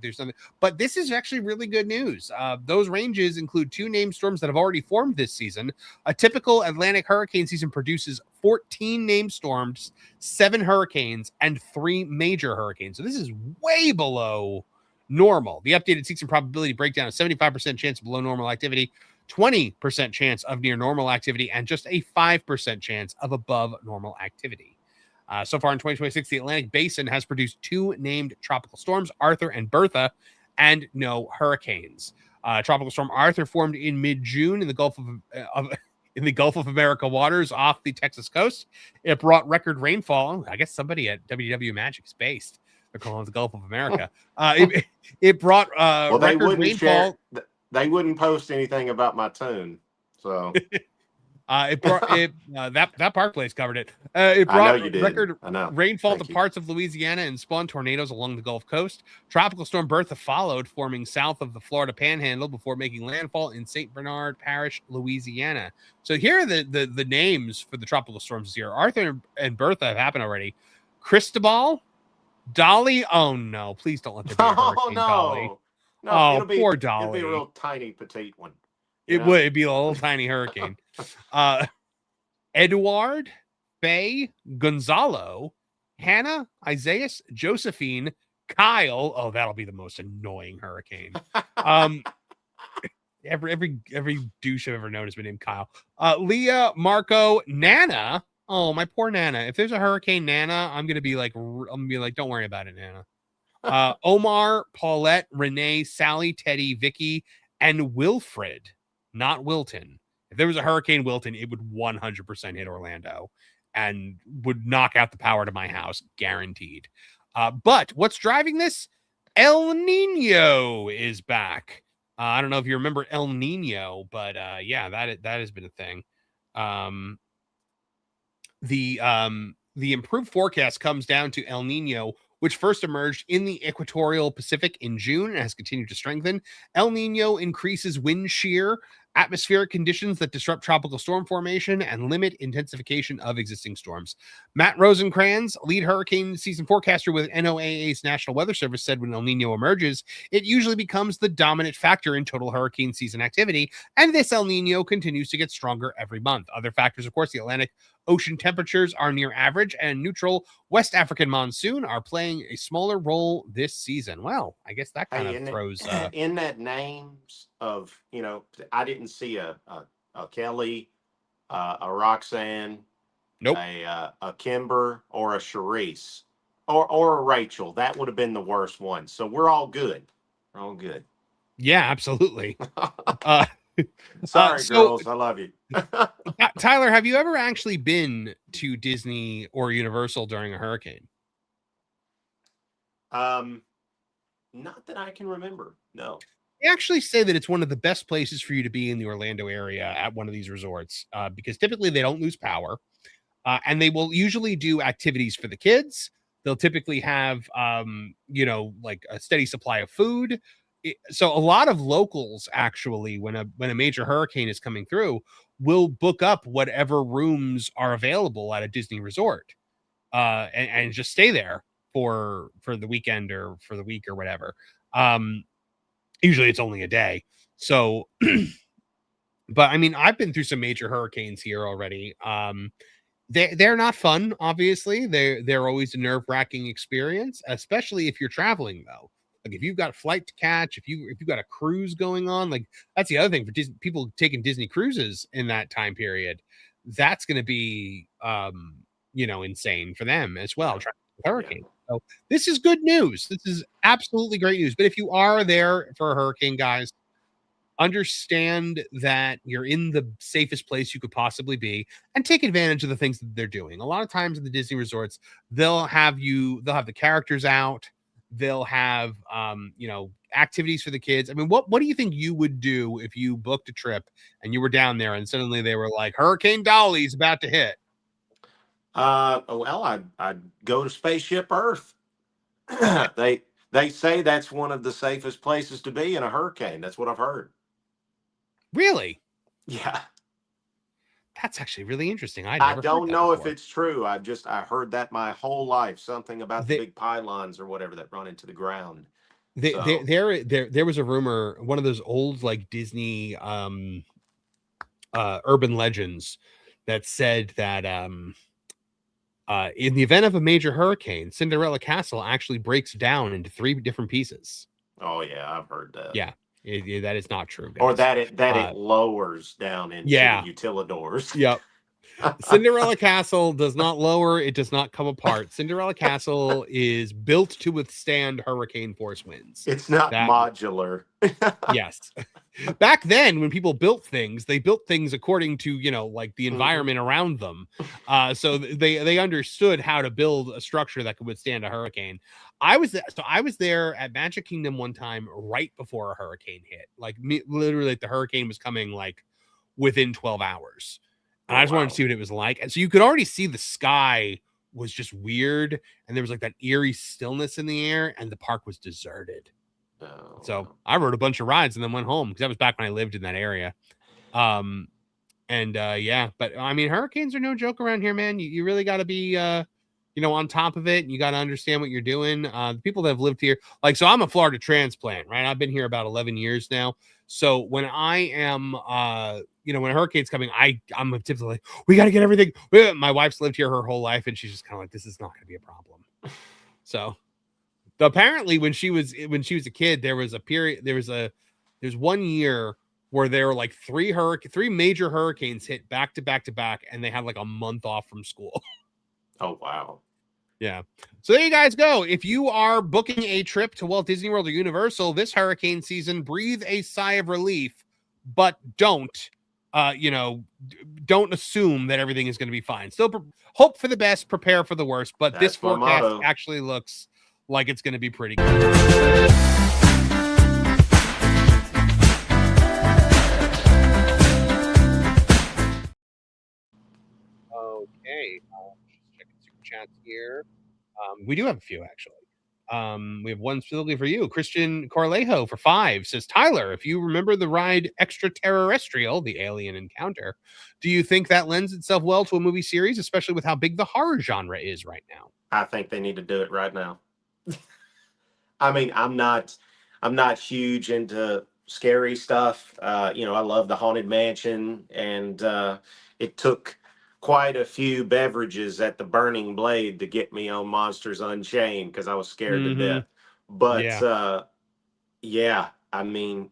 there's nothing. But this is actually really good news. Those ranges include 2 named storms that have already formed this season. A typical Atlantic hurricane season produces 14 named storms, 7 hurricanes, and 3 major hurricanes. So this is way below normal. The updated season probability breakdown is 75% chance of below normal activity, 20% chance of near normal activity, and just a 5% chance of above normal activity. So far in 2026, the Atlantic Basin has produced 2 named tropical storms, Arthur and Bertha, and no hurricanes. Tropical storm Arthur formed in mid-June in the Gulf of America waters off the Texas coast. It brought record rainfall. I guess somebody at WDW Magic is based. They're calling it the Gulf of America. It brought record rainfall. They wouldn't post anything about my tune, so that park place covered it. It brought record rainfall Thank to you. parts of Louisiana and spawned tornadoes along the Gulf Coast. Tropical storm Bertha followed, forming south of the Florida Panhandle before making landfall in St. Bernard Parish, Louisiana. So here are the names for the tropical storms this year. Arthur and Bertha have happened already. Cristobal, Dolly. Oh no! Please don't let there be a hurricane, Dolly. No, poor Dolly. It'll be a real tiny, petite one. It'd be a little tiny hurricane. Eduard, Faye, Gonzalo, Hannah, Isaiah, Josephine, Kyle. Oh, that'll be the most annoying hurricane. Every douche I've ever known has been named Kyle. Leah, Marco, Nana. Oh, my poor Nana. If there's a hurricane Nana, I'm gonna be like, don't worry about it, Nana. Omar, Paulette, Renee, Sally, Teddy, Vicky, and Wilfred, not Wilton. If there was a hurricane Wilton, it would 100% hit Orlando and would knock out the power to my house, guaranteed. But what's driving this? El Nino is back. I don't know if you remember El Nino, but yeah, that has been a thing. The improved forecast comes down to El Nino, which first emerged in the equatorial Pacific in June and has continued to strengthen. El Nino increases wind shear, atmospheric conditions that disrupt tropical storm formation and limit intensification of existing storms. Matt Rosencrans, lead hurricane season forecaster with NOAA's National Weather Service, said when El Nino emerges, it usually becomes the dominant factor in total hurricane season activity, and this El Nino continues to get stronger every month. Other factors, of course, the Atlantic Ocean temperatures are near average, and neutral West African monsoon are playing a smaller role this season. Well, I guess that kind of throws... in that names of, I didn't see a Kelly a Roxanne, Nope. a Kimber, or a Charisse, or a Rachel. That would have been the worst one. So we're all good. We're all good. Yeah, absolutely. Sorry, so girls. I love you. Tyler, have you ever actually been to Disney or Universal during a hurricane? Not that I can remember. No. They actually say that it's one of the best places for you to be in the Orlando area at one of these resorts because typically they don't lose power, and they will usually do activities for the kids. They'll typically have, like a steady supply of food. So a lot of locals actually, when a major hurricane is coming through, will book up whatever rooms are available at a Disney resort, and just stay there for the weekend or for the week or whatever. Usually it's only a day. So, but I mean, I've been through some major hurricanes here already. They're not fun, obviously. They're always a nerve-wracking experience, especially if you're traveling though. Like if you've got a flight to catch, if you've got a cruise going on, like that's the other thing for people taking Disney cruises in that time period. That's going to be insane for them as well. Trying to hurricane. So this is good news. This is absolutely great news. But if you are there for a hurricane, guys, understand that you're in the safest place you could possibly be and take advantage of the things that they're doing. A lot of times in the Disney resorts, they'll have the characters out. They'll have, activities for the kids. I mean, what do you think you would do if you booked a trip and you were down there and suddenly they were like, Hurricane Dolly's about to hit? Well, I'd go to Spaceship Earth. They say that's one of the safest places to be in a hurricane. That's what I've heard. Really? Yeah. That's actually really interesting. I don't know if it's true. I heard that my whole life. Something about the big pylons or whatever that run into the ground. There was a rumor, one of those old like Disney urban legends that said that in the event of a major hurricane, Cinderella Castle actually breaks down into 3 different pieces. Oh yeah, I've heard that. Yeah, that is not true, guys. Or that it lowers down into the utilidors. Yep. Cinderella Castle does not lower. It does not come apart. Cinderella Castle is built to withstand hurricane force winds. It's not modular. Yes. Back then, when people built things, they built things according to, like the environment around them. So they understood how to build a structure that could withstand a hurricane. I was there at Magic Kingdom one time right before a hurricane hit. Like literally, the hurricane was coming like within 12 hours. And I just wanted to see what it was like. And so you could already see the sky was just weird. And there was like that eerie stillness in the air and the park was deserted. Oh, so I rode a bunch of rides and then went home because that was back when I lived in that area. But I mean, hurricanes are no joke around here, man. You really got to be, on top of it. And you got to understand what you're doing. The people that have lived here, so I'm a Florida transplant, right? I've been here about 11 years now. So when I am, when a hurricane's coming, I'm typically like, we got to get everything. My wife's lived here her whole life, and she's just kind of like, this is not going to be a problem. So apparently, when she was a kid, there was 1 year where there were like 3 major hurricanes hit back to back to back, and they had like a month off from school. Oh wow. Yeah. So there you guys go. If you are booking a trip to Walt Disney World or Universal this hurricane season, breathe a sigh of relief, but don't assume that everything is going to be fine. Still hope for the best, prepare for the worst, but That's this forecast actually looks like it's going to be pretty good. Okay. Just checking super chats here. We do have a few, actually. We have one specifically for you. Christian Corlejo for 5 says, Tyler, if you remember the ride Extraterrestrial, the alien encounter, do you think that lends itself well to a movie series, especially with how big the horror genre is right now? I think they need to do it right now. I mean, I'm not huge into scary stuff. I love the Haunted Mansion, and it took quite a few beverages at the Burning Blade to get me on Monsters Unchained because I was scared to death. But I mean,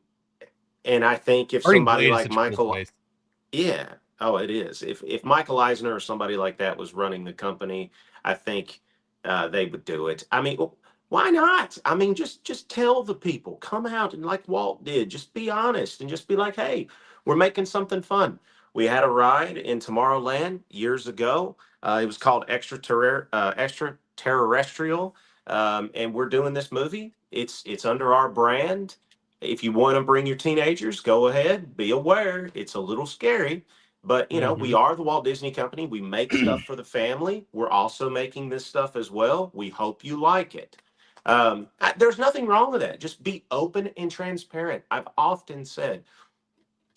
and I think if Burning somebody Blade like Michael, Oh, it is. If Michael Eisner or somebody like that was running the company, I think they would do it. I mean, why not? I mean, just tell the people, come out and like Walt did, just be honest and just be like, hey, we're making something fun. We had a ride in Tomorrowland years ago. It was called Extraterrestrial, and we're doing this movie. It's under our brand. If you want to bring your teenagers, go ahead. Be aware, it's a little scary, but we are the Walt Disney Company. We make stuff for the family. We're also making this stuff as well. We hope you like it. There's nothing wrong with that. Just be open and transparent. I've often said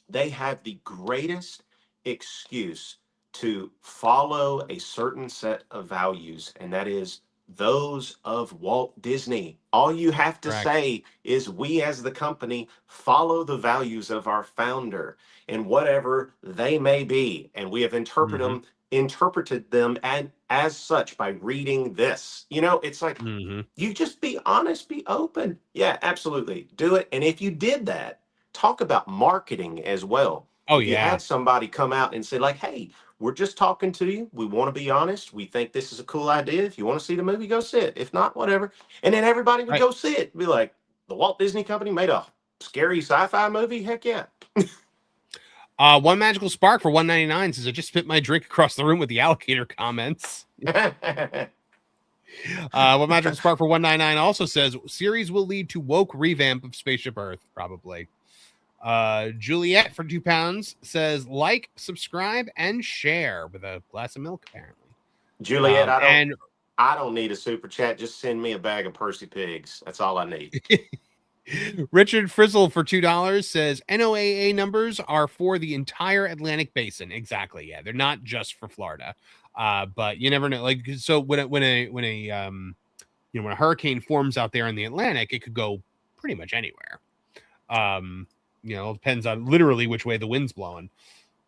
they have the greatest excuse to follow a certain set of values, and that is those of Walt Disney. All you have to say is we as the company follow the values of our founder and whatever they may be, and we have interpreted them and as such by reading this. It's like you just be honest, be open. Yeah, absolutely. Do it. And if you did that, talk about marketing as well. Oh, if you had somebody come out and say like, hey, we're just talking to you. We want to be honest. We think this is a cool idea. If you want to see the movie, go see it. If not, whatever. And then everybody would go see it. Be like, the Walt Disney Company made a scary sci-fi movie? Heck yeah. One Magical Spark for $1.99 says, I just spit my drink across the room with the alligator comments. One Magical Spark for $1.99 also says, series will lead to woke revamp of Spaceship Earth, probably. Juliet for £2 says, like, subscribe, and share with a glass of milk, apparently. Juliet, I don't need a super chat. Just send me a bag of Percy Pigs. That's all I need. Richard Frizzle for $2 says, NOAA numbers are for the entire Atlantic basin. Exactly. Yeah, they're not just for Florida. But you never know. Like, so when a hurricane forms out there in the Atlantic, it could go pretty much anywhere. It depends on literally which way the wind's blowing.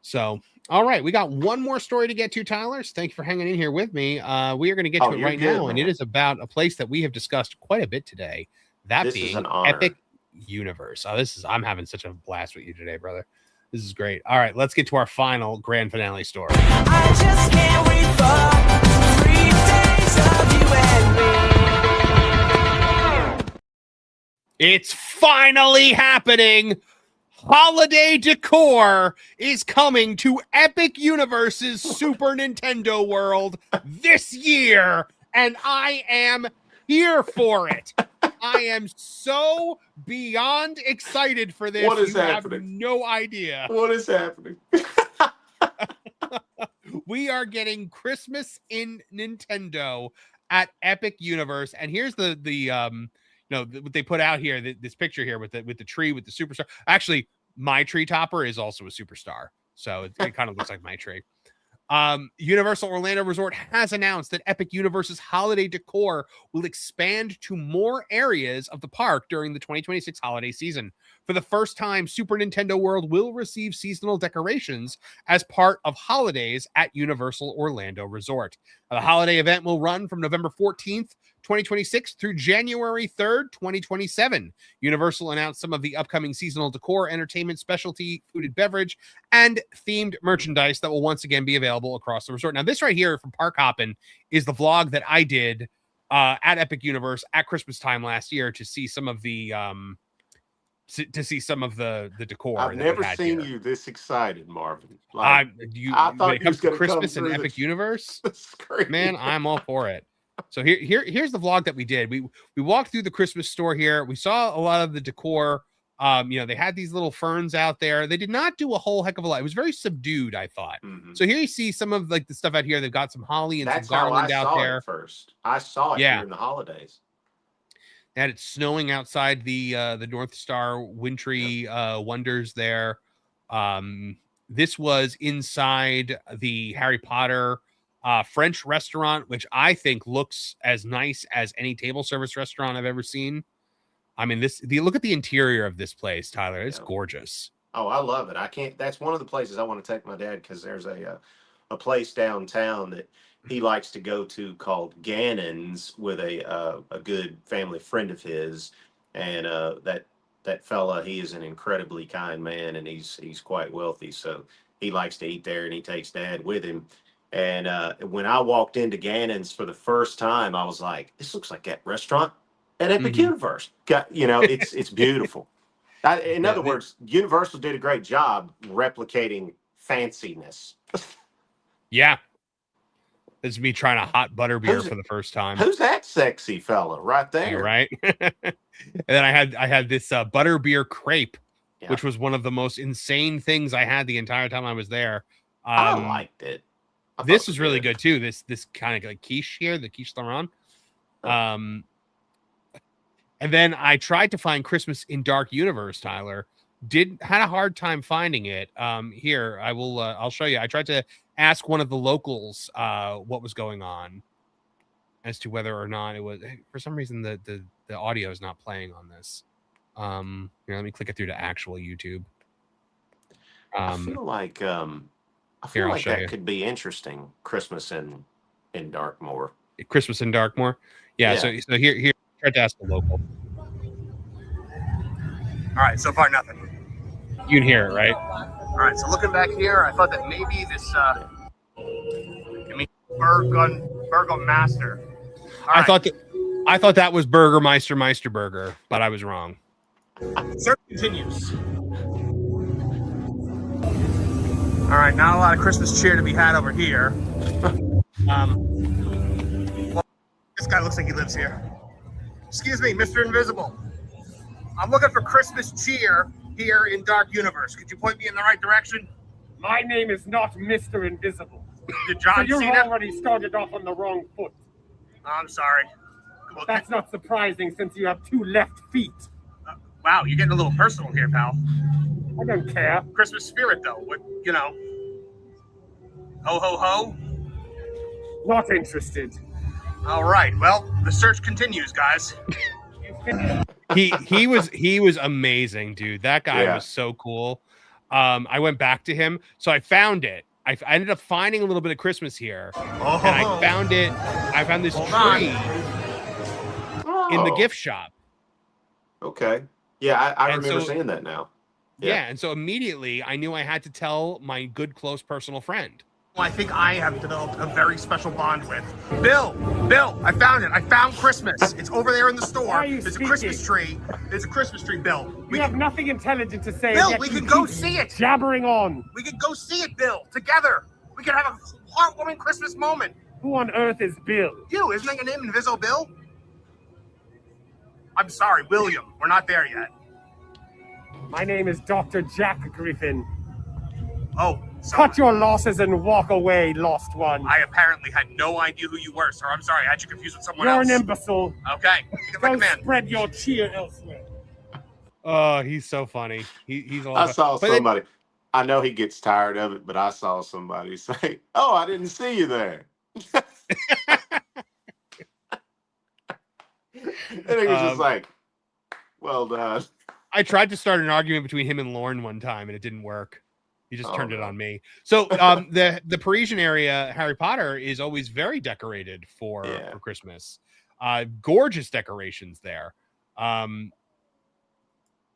So, all right, we got one more story to get to, Tyler. So thank you for hanging in here with me. We are going to get to it right now, man. And it is about a place that we have discussed quite a bit today. That being Epic Universe. I'm having such a blast with you today, brother. This is great. All right, let's get to our final grand finale story. I just can't wait for 3 days of you and me. It's finally happening. Holiday decor is coming to Epic Universe's Super Nintendo World this year, and I am here for it. I am so beyond excited for this. What is happening? Have no idea. What is happening? We are getting Christmas in Nintendo at Epic Universe, and here's the what they put out here. This picture here with the tree with the superstar. Actually, my tree topper is also a superstar, so it kind of looks like my tree. Universal Orlando Resort has announced that Epic Universe's holiday decor will expand to more areas of the park during the 2026 holiday season. For the first time, Super Nintendo World will receive seasonal decorations as part of holidays at Universal Orlando Resort. The holiday event will run from November 14th, 2026 through January 3rd, 2027. Universal announced some of the upcoming seasonal decor, entertainment, specialty, food and beverage, and themed merchandise that will once again be available across the resort. Now, this right here from Park Hoppin' is the vlog that I did at Epic Universe at Christmas time last year to see some of the the decor. I've never seen you this excited, Marvin. Like, I thought when it comes to Christmas and Epic Universe, man, I'm all for it. So here's the vlog that we did. We walked through the Christmas store here. We saw a lot of the decor. They had these little ferns out there. They did not do a whole heck of a lot. It was very subdued, I thought. So here you see some of like the stuff out here. They've got some holly and some garland out there. It first. I saw it during the holidays. And it's snowing outside the North Star Wintry Wonders there. This was inside the Harry Potter French restaurant, which I think looks as nice as any table service restaurant I've ever seen. I mean, look at the interior of this place, Tyler. It's gorgeous. Oh, I love it. That's one of the places I want to take my dad, because there's a place downtown that he likes to go to called Gannon's with a good family friend of his, and that fella, he is an incredibly kind man, and he's quite wealthy. So he likes to eat there, and he takes Dad with him. And when I walked into Gannon's for the first time, I was like, "This looks like that restaurant at Epic Universe." It's beautiful. In other words, Universal did a great job replicating fanciness. Yeah. This is me trying a hot butter beer for the first time. Who's that sexy fella right there? Yeah, right. And then I had this butter beer crepe, which was one of the most insane things I had the entire time I was there. I liked it. This was really good too. This kind of like quiche here, the quiche Laurent. And then I tried to find Christmas in Dark Universe, Tyler. Had a hard time finding it. Here, I'll show you. I tried to ask one of the locals what was going on as to whether or not it was, for some reason the audio is not playing on this. Here, let me click it through to actual YouTube. I feel like that could be interesting. Christmas in Darkmoor. Christmas in Darkmoor. Yeah. So here, try to ask the local. All right, so far nothing. You can hear it, right? All right, so looking back here, I thought that maybe this Burgermaster. I thought that was Meister Burger, but I was wrong. Search continues. All right, not a lot of Christmas cheer to be had over here. Well, this guy looks like he lives here. Excuse me, Mr. Invisible. I'm looking for Christmas cheer here in Dark Universe. Could you point me in the right direction? My name is not Mr. Invisible. Did John so see you've that? already started off on the wrong foot. I'm sorry. Well, that's not surprising since you have 2 left feet. Wow, you're getting a little personal here, pal. I don't care. Christmas spirit, though. Ho, ho, ho. Not interested. All right. Well, the search continues, guys. He was amazing, dude. That guy was so cool. I went back to him, so I found it. I ended up finding a little bit of Christmas here, and I found it. I found this tree in the gift shop. Okay. Yeah, I remember seeing that now. Yeah, and so immediately I knew I had to tell my good, close personal friend. I think I have developed a very special bond with. Bill, I found it. I found Christmas. It's over there in the store. There's a Christmas tree. There's a Christmas tree, Bill. We have nothing intelligent to say. Bill, we can go see it. Jabbering on. We can go see it, Bill, together. We can have a heartwarming Christmas moment. Who on earth is Bill? You, isn't that your name, Invisible Bill? I'm sorry, William. We're not there yet. My name is Dr. Jack Griffin. Oh, cut your losses and walk away, lost one. I apparently had no idea who you were, sir. I'm sorry. I had you confused with someone else. You're an imbecile. Okay. Go spread your cheer elsewhere. Oh, he's so funny. He's a lot I saw somebody. I know he gets tired of it, but I saw somebody say, "Oh, I didn't see you there." And he was just like, "Well done." I tried to start an argument between him and Lauren one time, and it didn't work. He just turned it on me. So the Parisian area, Harry Potter, is always very decorated for Christmas. Gorgeous decorations there.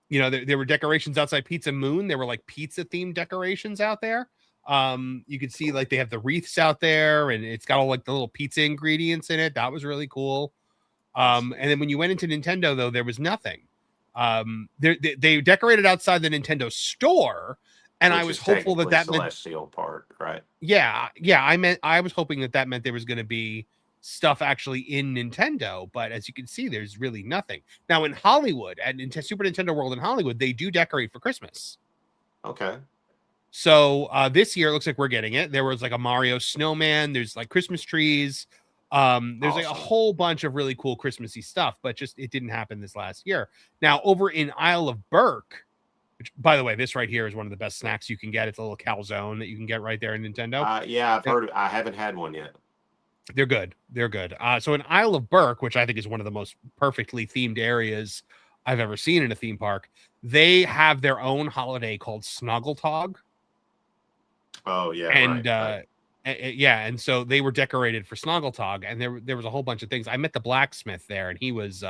There were decorations outside Pizza Moon. There were like pizza themed decorations out there. You could see like they have the wreaths out there, and it's got all like the little pizza ingredients in it. That was really cool. And then when you went into Nintendo, though, there was nothing. They decorated outside the Nintendo store, and I was hopeful that meant Celestial part, right? Yeah. I was hoping that meant there was going to be stuff actually in Nintendo, but as you can see, there's really nothing. Now in Hollywood, at Super Nintendo World in Hollywood, they do decorate for Christmas. Okay. So this year it looks like we're getting it. There was like a Mario snowman. There's like Christmas trees. There's like a whole bunch of really cool Christmassy stuff, but just it didn't happen this last year. Now over in Isle of Burke, which by the way, this right here is one of the best snacks you can get. It's a little calzone that you can get right there in Nintendo. Yeah, I've heard. I haven't had one yet. They're good. They're good. So in Isle of Burke, which I think is one of the most perfectly themed areas I've ever seen in a theme park, they have their own holiday called Snuggletog. Oh yeah, and right. And so they were decorated for Snuggletog, and there was a whole bunch of things. I met the blacksmith there, and he was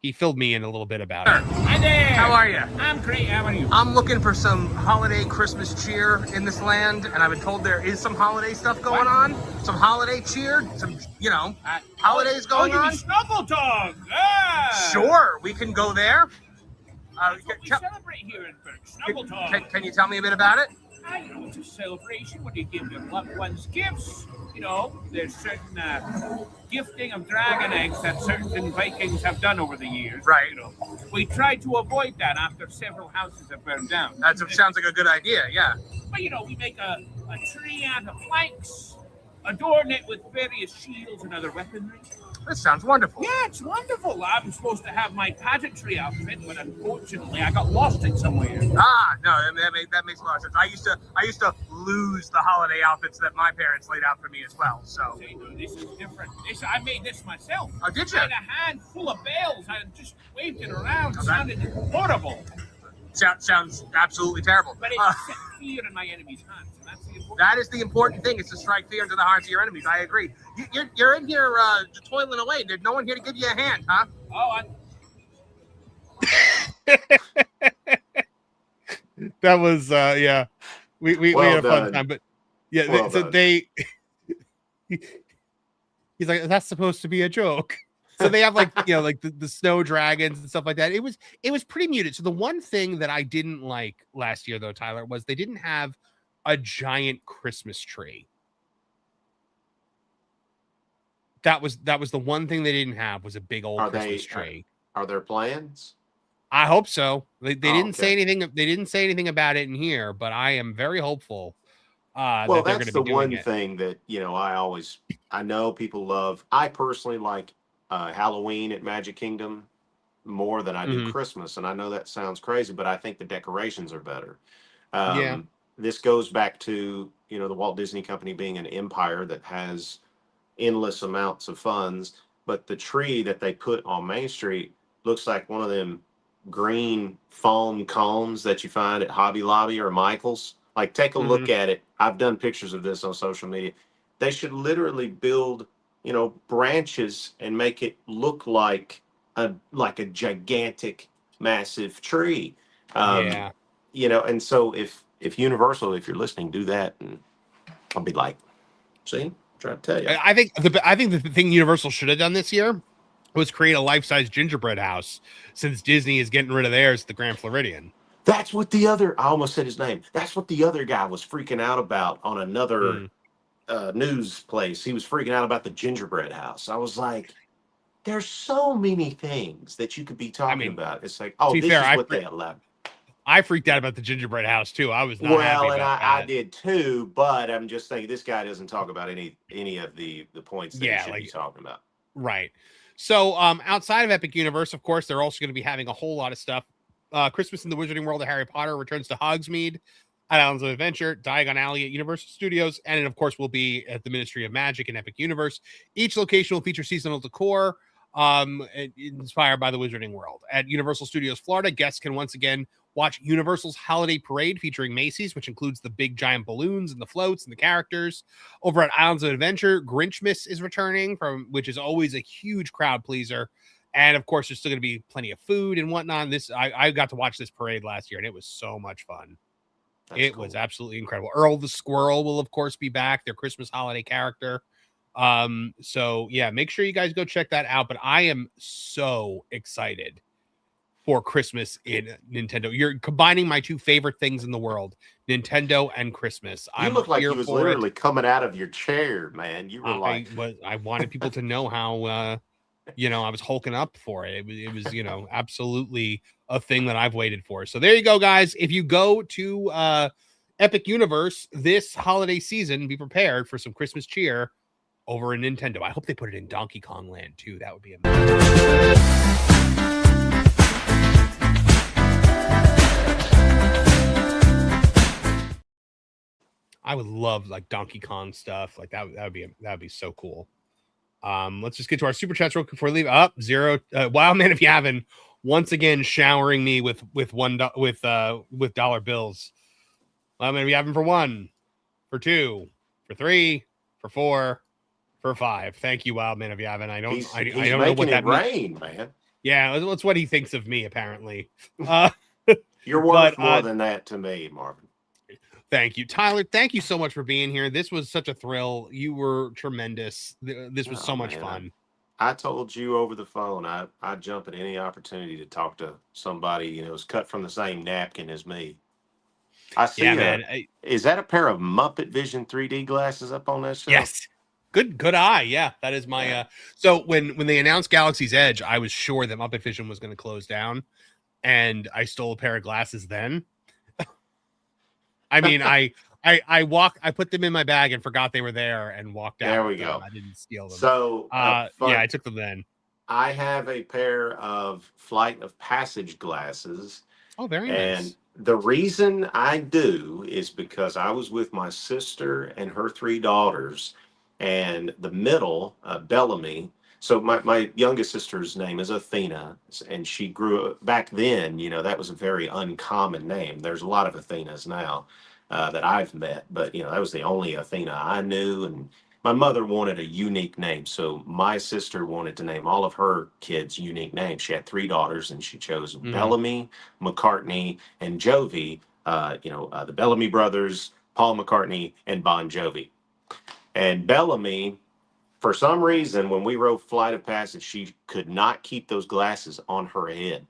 he filled me in a little bit about it. Hi there. How are you? I'm great. How are you? I'm looking for some holiday Christmas cheer in this land, and I've been told there is some holiday stuff going on. Some holiday cheer, some, holidays going on. Snuggle Dog. Ah. Sure, we can go there. That's what we celebrate here in Burke. Snuggle Dog. Can you tell me a bit about it? It's a celebration when you give your loved ones gifts. There's certain gifting of dragon eggs that certain Vikings have done over the years. Right. We tried to avoid that after several houses have burned down. That sounds like a good idea, yeah. But, we make a tree out of planks, adorn it with various shields and other weaponry. This sounds wonderful. Yeah, it's wonderful. I'm supposed to have my pageantry outfit, but unfortunately, I got lost in somewhere. Ah, no, that makes a lot of sense. I used to lose the holiday outfits that my parents laid out for me as well. So this is different. I made this myself. Oh, did you? I had a handful of bells. I just waved it around. It sounded horrible. Sounds absolutely terrible. But it set fear in my enemy's hands. That is the important thing, is to strike fear into the hearts of your enemies. I agree. You're in here toiling away. There's no one here to give you a hand, huh? Oh, That was yeah. We had a fun time, but yeah, Well so done. he's like, that's supposed to be a joke. So they have like the snow dragons and stuff like that. It was pretty muted. So the one thing that I didn't like last year though, Tyler, was they didn't have a giant Christmas tree. That was the one thing they didn't have, was a big old Christmas tree. Are there plans? I hope so. They didn't say okay. anything. They didn't say anything about it in here, but I am very hopeful. Well, that they're that's going to the be one doing it. thing that I know people love. I personally like Halloween at Magic Kingdom more than I do Christmas, and I know that sounds crazy, but I think the decorations are better. Yeah. This goes back to the Walt Disney Company being an empire that has endless amounts of funds, but the tree that they put on Main Street looks like one of them green foam cones that you find at Hobby Lobby or Michael's. Like, take a look at it. I've done pictures of this on social media. They should literally build, branches and make it look like a gigantic, massive tree. Yeah. And so if Universal, if you're listening, do that, and I'll be like, see, I'm trying to tell you. I think the thing Universal should have done this year was create a life-size gingerbread house, since Disney is getting rid of theirs at the Grand Floridian. That's what I almost said his name. That's what the other guy was freaking out about on another news place. He was freaking out about the gingerbread house. I was like, there's so many things that you could be talking about. It's like, this is what they allowed. I freaked out about the gingerbread house too. I was not happy about that. I did too, but I'm just thinking this guy doesn't talk about any of the points that he should be talking about. Right. So outside of Epic Universe, of course, they're also going to be having a whole lot of stuff. Christmas in the Wizarding World of Harry Potter returns to Hogsmeade at Islands of Adventure, Diagon Alley at Universal Studios, and it, of course, will be at the Ministry of Magic and Epic Universe. Each location will feature seasonal decor inspired by the Wizarding World. At Universal Studios Florida, guests can once again watch Universal's Holiday Parade featuring Macy's, which includes the big giant balloons and the floats and the characters. Over at Islands of Adventure, Grinchmas is returning, which is always a huge crowd pleaser. And of course, there's still going to be plenty of food and whatnot. I got to watch this parade last year, and it was so much fun. It was absolutely incredible. Earl the Squirrel will, of course, be back, their Christmas holiday character. So yeah, make sure you guys go check that out. But I am so excited for Christmas in Nintendo. You're combining my two favorite things in the world, Nintendo and Christmas. You look like you was literally coming out of your chair, man. You were I wanted people to know how I was hulking up for it. It was absolutely a thing that I've waited for. So there you go, guys. If you go to Epic Universe this holiday season, be prepared for some Christmas cheer over in Nintendo. I hope they put it in Donkey Kong Land too. That would be amazing. I would love like Donkey Kong stuff. Like that would be so cool. Let's just get to our super chats real quick before we leave. Up zero. Wild Man, if you haven't, once again showering me with dollar bills. Wild Man, if you haven't, for 1, for 2, for 3, for 4, for 5. Thank you, Wild Man, if you haven't. I don't know what that means. Man. Yeah, that's what he thinks of me, apparently. You're worth but, more than that to me, Marvin. Thank you, Tyler. Thank you so much for being here. This was such a thrill. You were tremendous. This was so much fun. I told you over the phone, I'd jump at any opportunity to talk to somebody, you know, who's cut from the same napkin as me. I see. Yeah, man. Is that a pair of Muppet Vision 3D glasses up on that shelf? Yes. Good eye. Yeah, that is my. So when they announced Galaxy's Edge, I was sure that Muppet Vision was going to close down, and I stole a pair of glasses then. I mean, I put them in my bag and forgot they were there and walked out. There we go. I didn't steal them. So yeah, I took them then. I have a pair of Flight of Passage glasses. Oh, very nice. And the reason I do is because I was with my sister and her 3 daughters, and the middle, Bellamy. So my youngest sister's name is Athena, and she grew up back then. You know, that was a very uncommon name. There's a lot of Athenas now that I've met, but you know, that was the only Athena I knew. And my mother wanted a unique name, so my sister wanted to name all of her kids unique names. She had 3 daughters, and she chose Bellamy, McCartney, and Jovi. The Bellamy brothers, Paul McCartney, and Bon Jovi. And Bellamy, for some reason, when we wrote Flight of Passage, she could not keep those glasses on her head.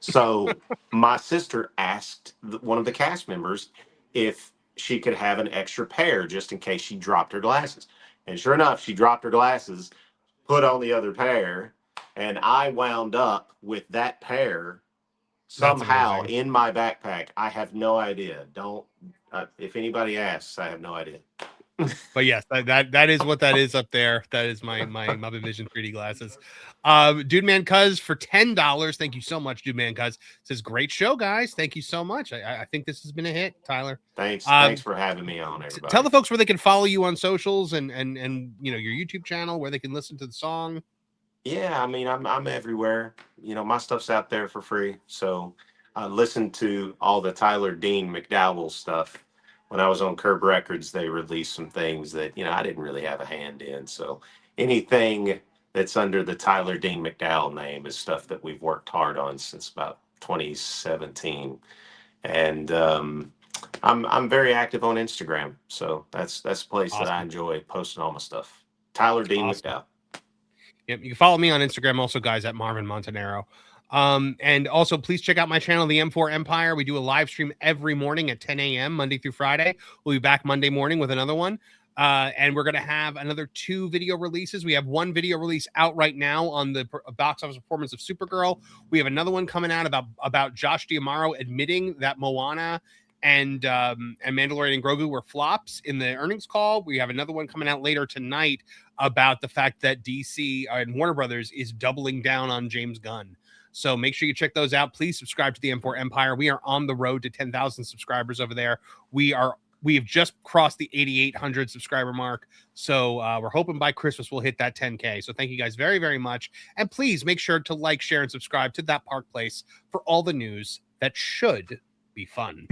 So my sister asked one of the cast members if she could have an extra pair just in case she dropped her glasses. And sure enough, she dropped her glasses, put on the other pair, and I wound up with that pair somehow in my backpack. I have no idea. If anybody asks, I have no idea. But yes, that is what that is up there. That is my Muppet Vision 3D glasses. Dude Man Cuz for $10. Thank you so much, Dude Man Cuz. Says great show, guys. Thank you so much. I think this has been a hit, Tyler. Thanks for having me on, everybody. Tell the folks where they can follow you on socials and you know, your YouTube channel, where they can listen to the song. Yeah, I mean, I'm everywhere. You know, my stuff's out there for free. So listen to all the Tyler Dean McDowell stuff. When I was on Curb Records, they released some things that, you know, I didn't really have a hand in. So anything that's under the Tyler Dean McDowell name is stuff that we've worked hard on since about 2017. And I'm very active on Instagram. So that's a place that I enjoy posting all my stuff. Tyler Dean McDowell. Yep, you can follow me on Instagram also, guys, at Marvin Montanaro. And also please check out my channel, the M4 Empire. We do a live stream every morning at 10 a.m. Monday through Friday. We'll be back Monday morning with another one. And we're going to have another 2 video releases. We have 1 video release out right now on the box office performance of Supergirl. We have another one coming out about Josh D'Amaro admitting that Moana and Mandalorian and Grogu were flops in the earnings call. We have another one coming out later tonight about the fact that DC and Warner Brothers is doubling down on James Gunn. So make sure you check those out. Please subscribe to the M4 Empire. We are on the road to 10,000 subscribers over there. We have just crossed the 8,800 subscriber mark. So we're hoping by Christmas we'll hit that 10K. So thank you guys very, very much. And please make sure to like, share, and subscribe to That Park Place for all the news that should be fun.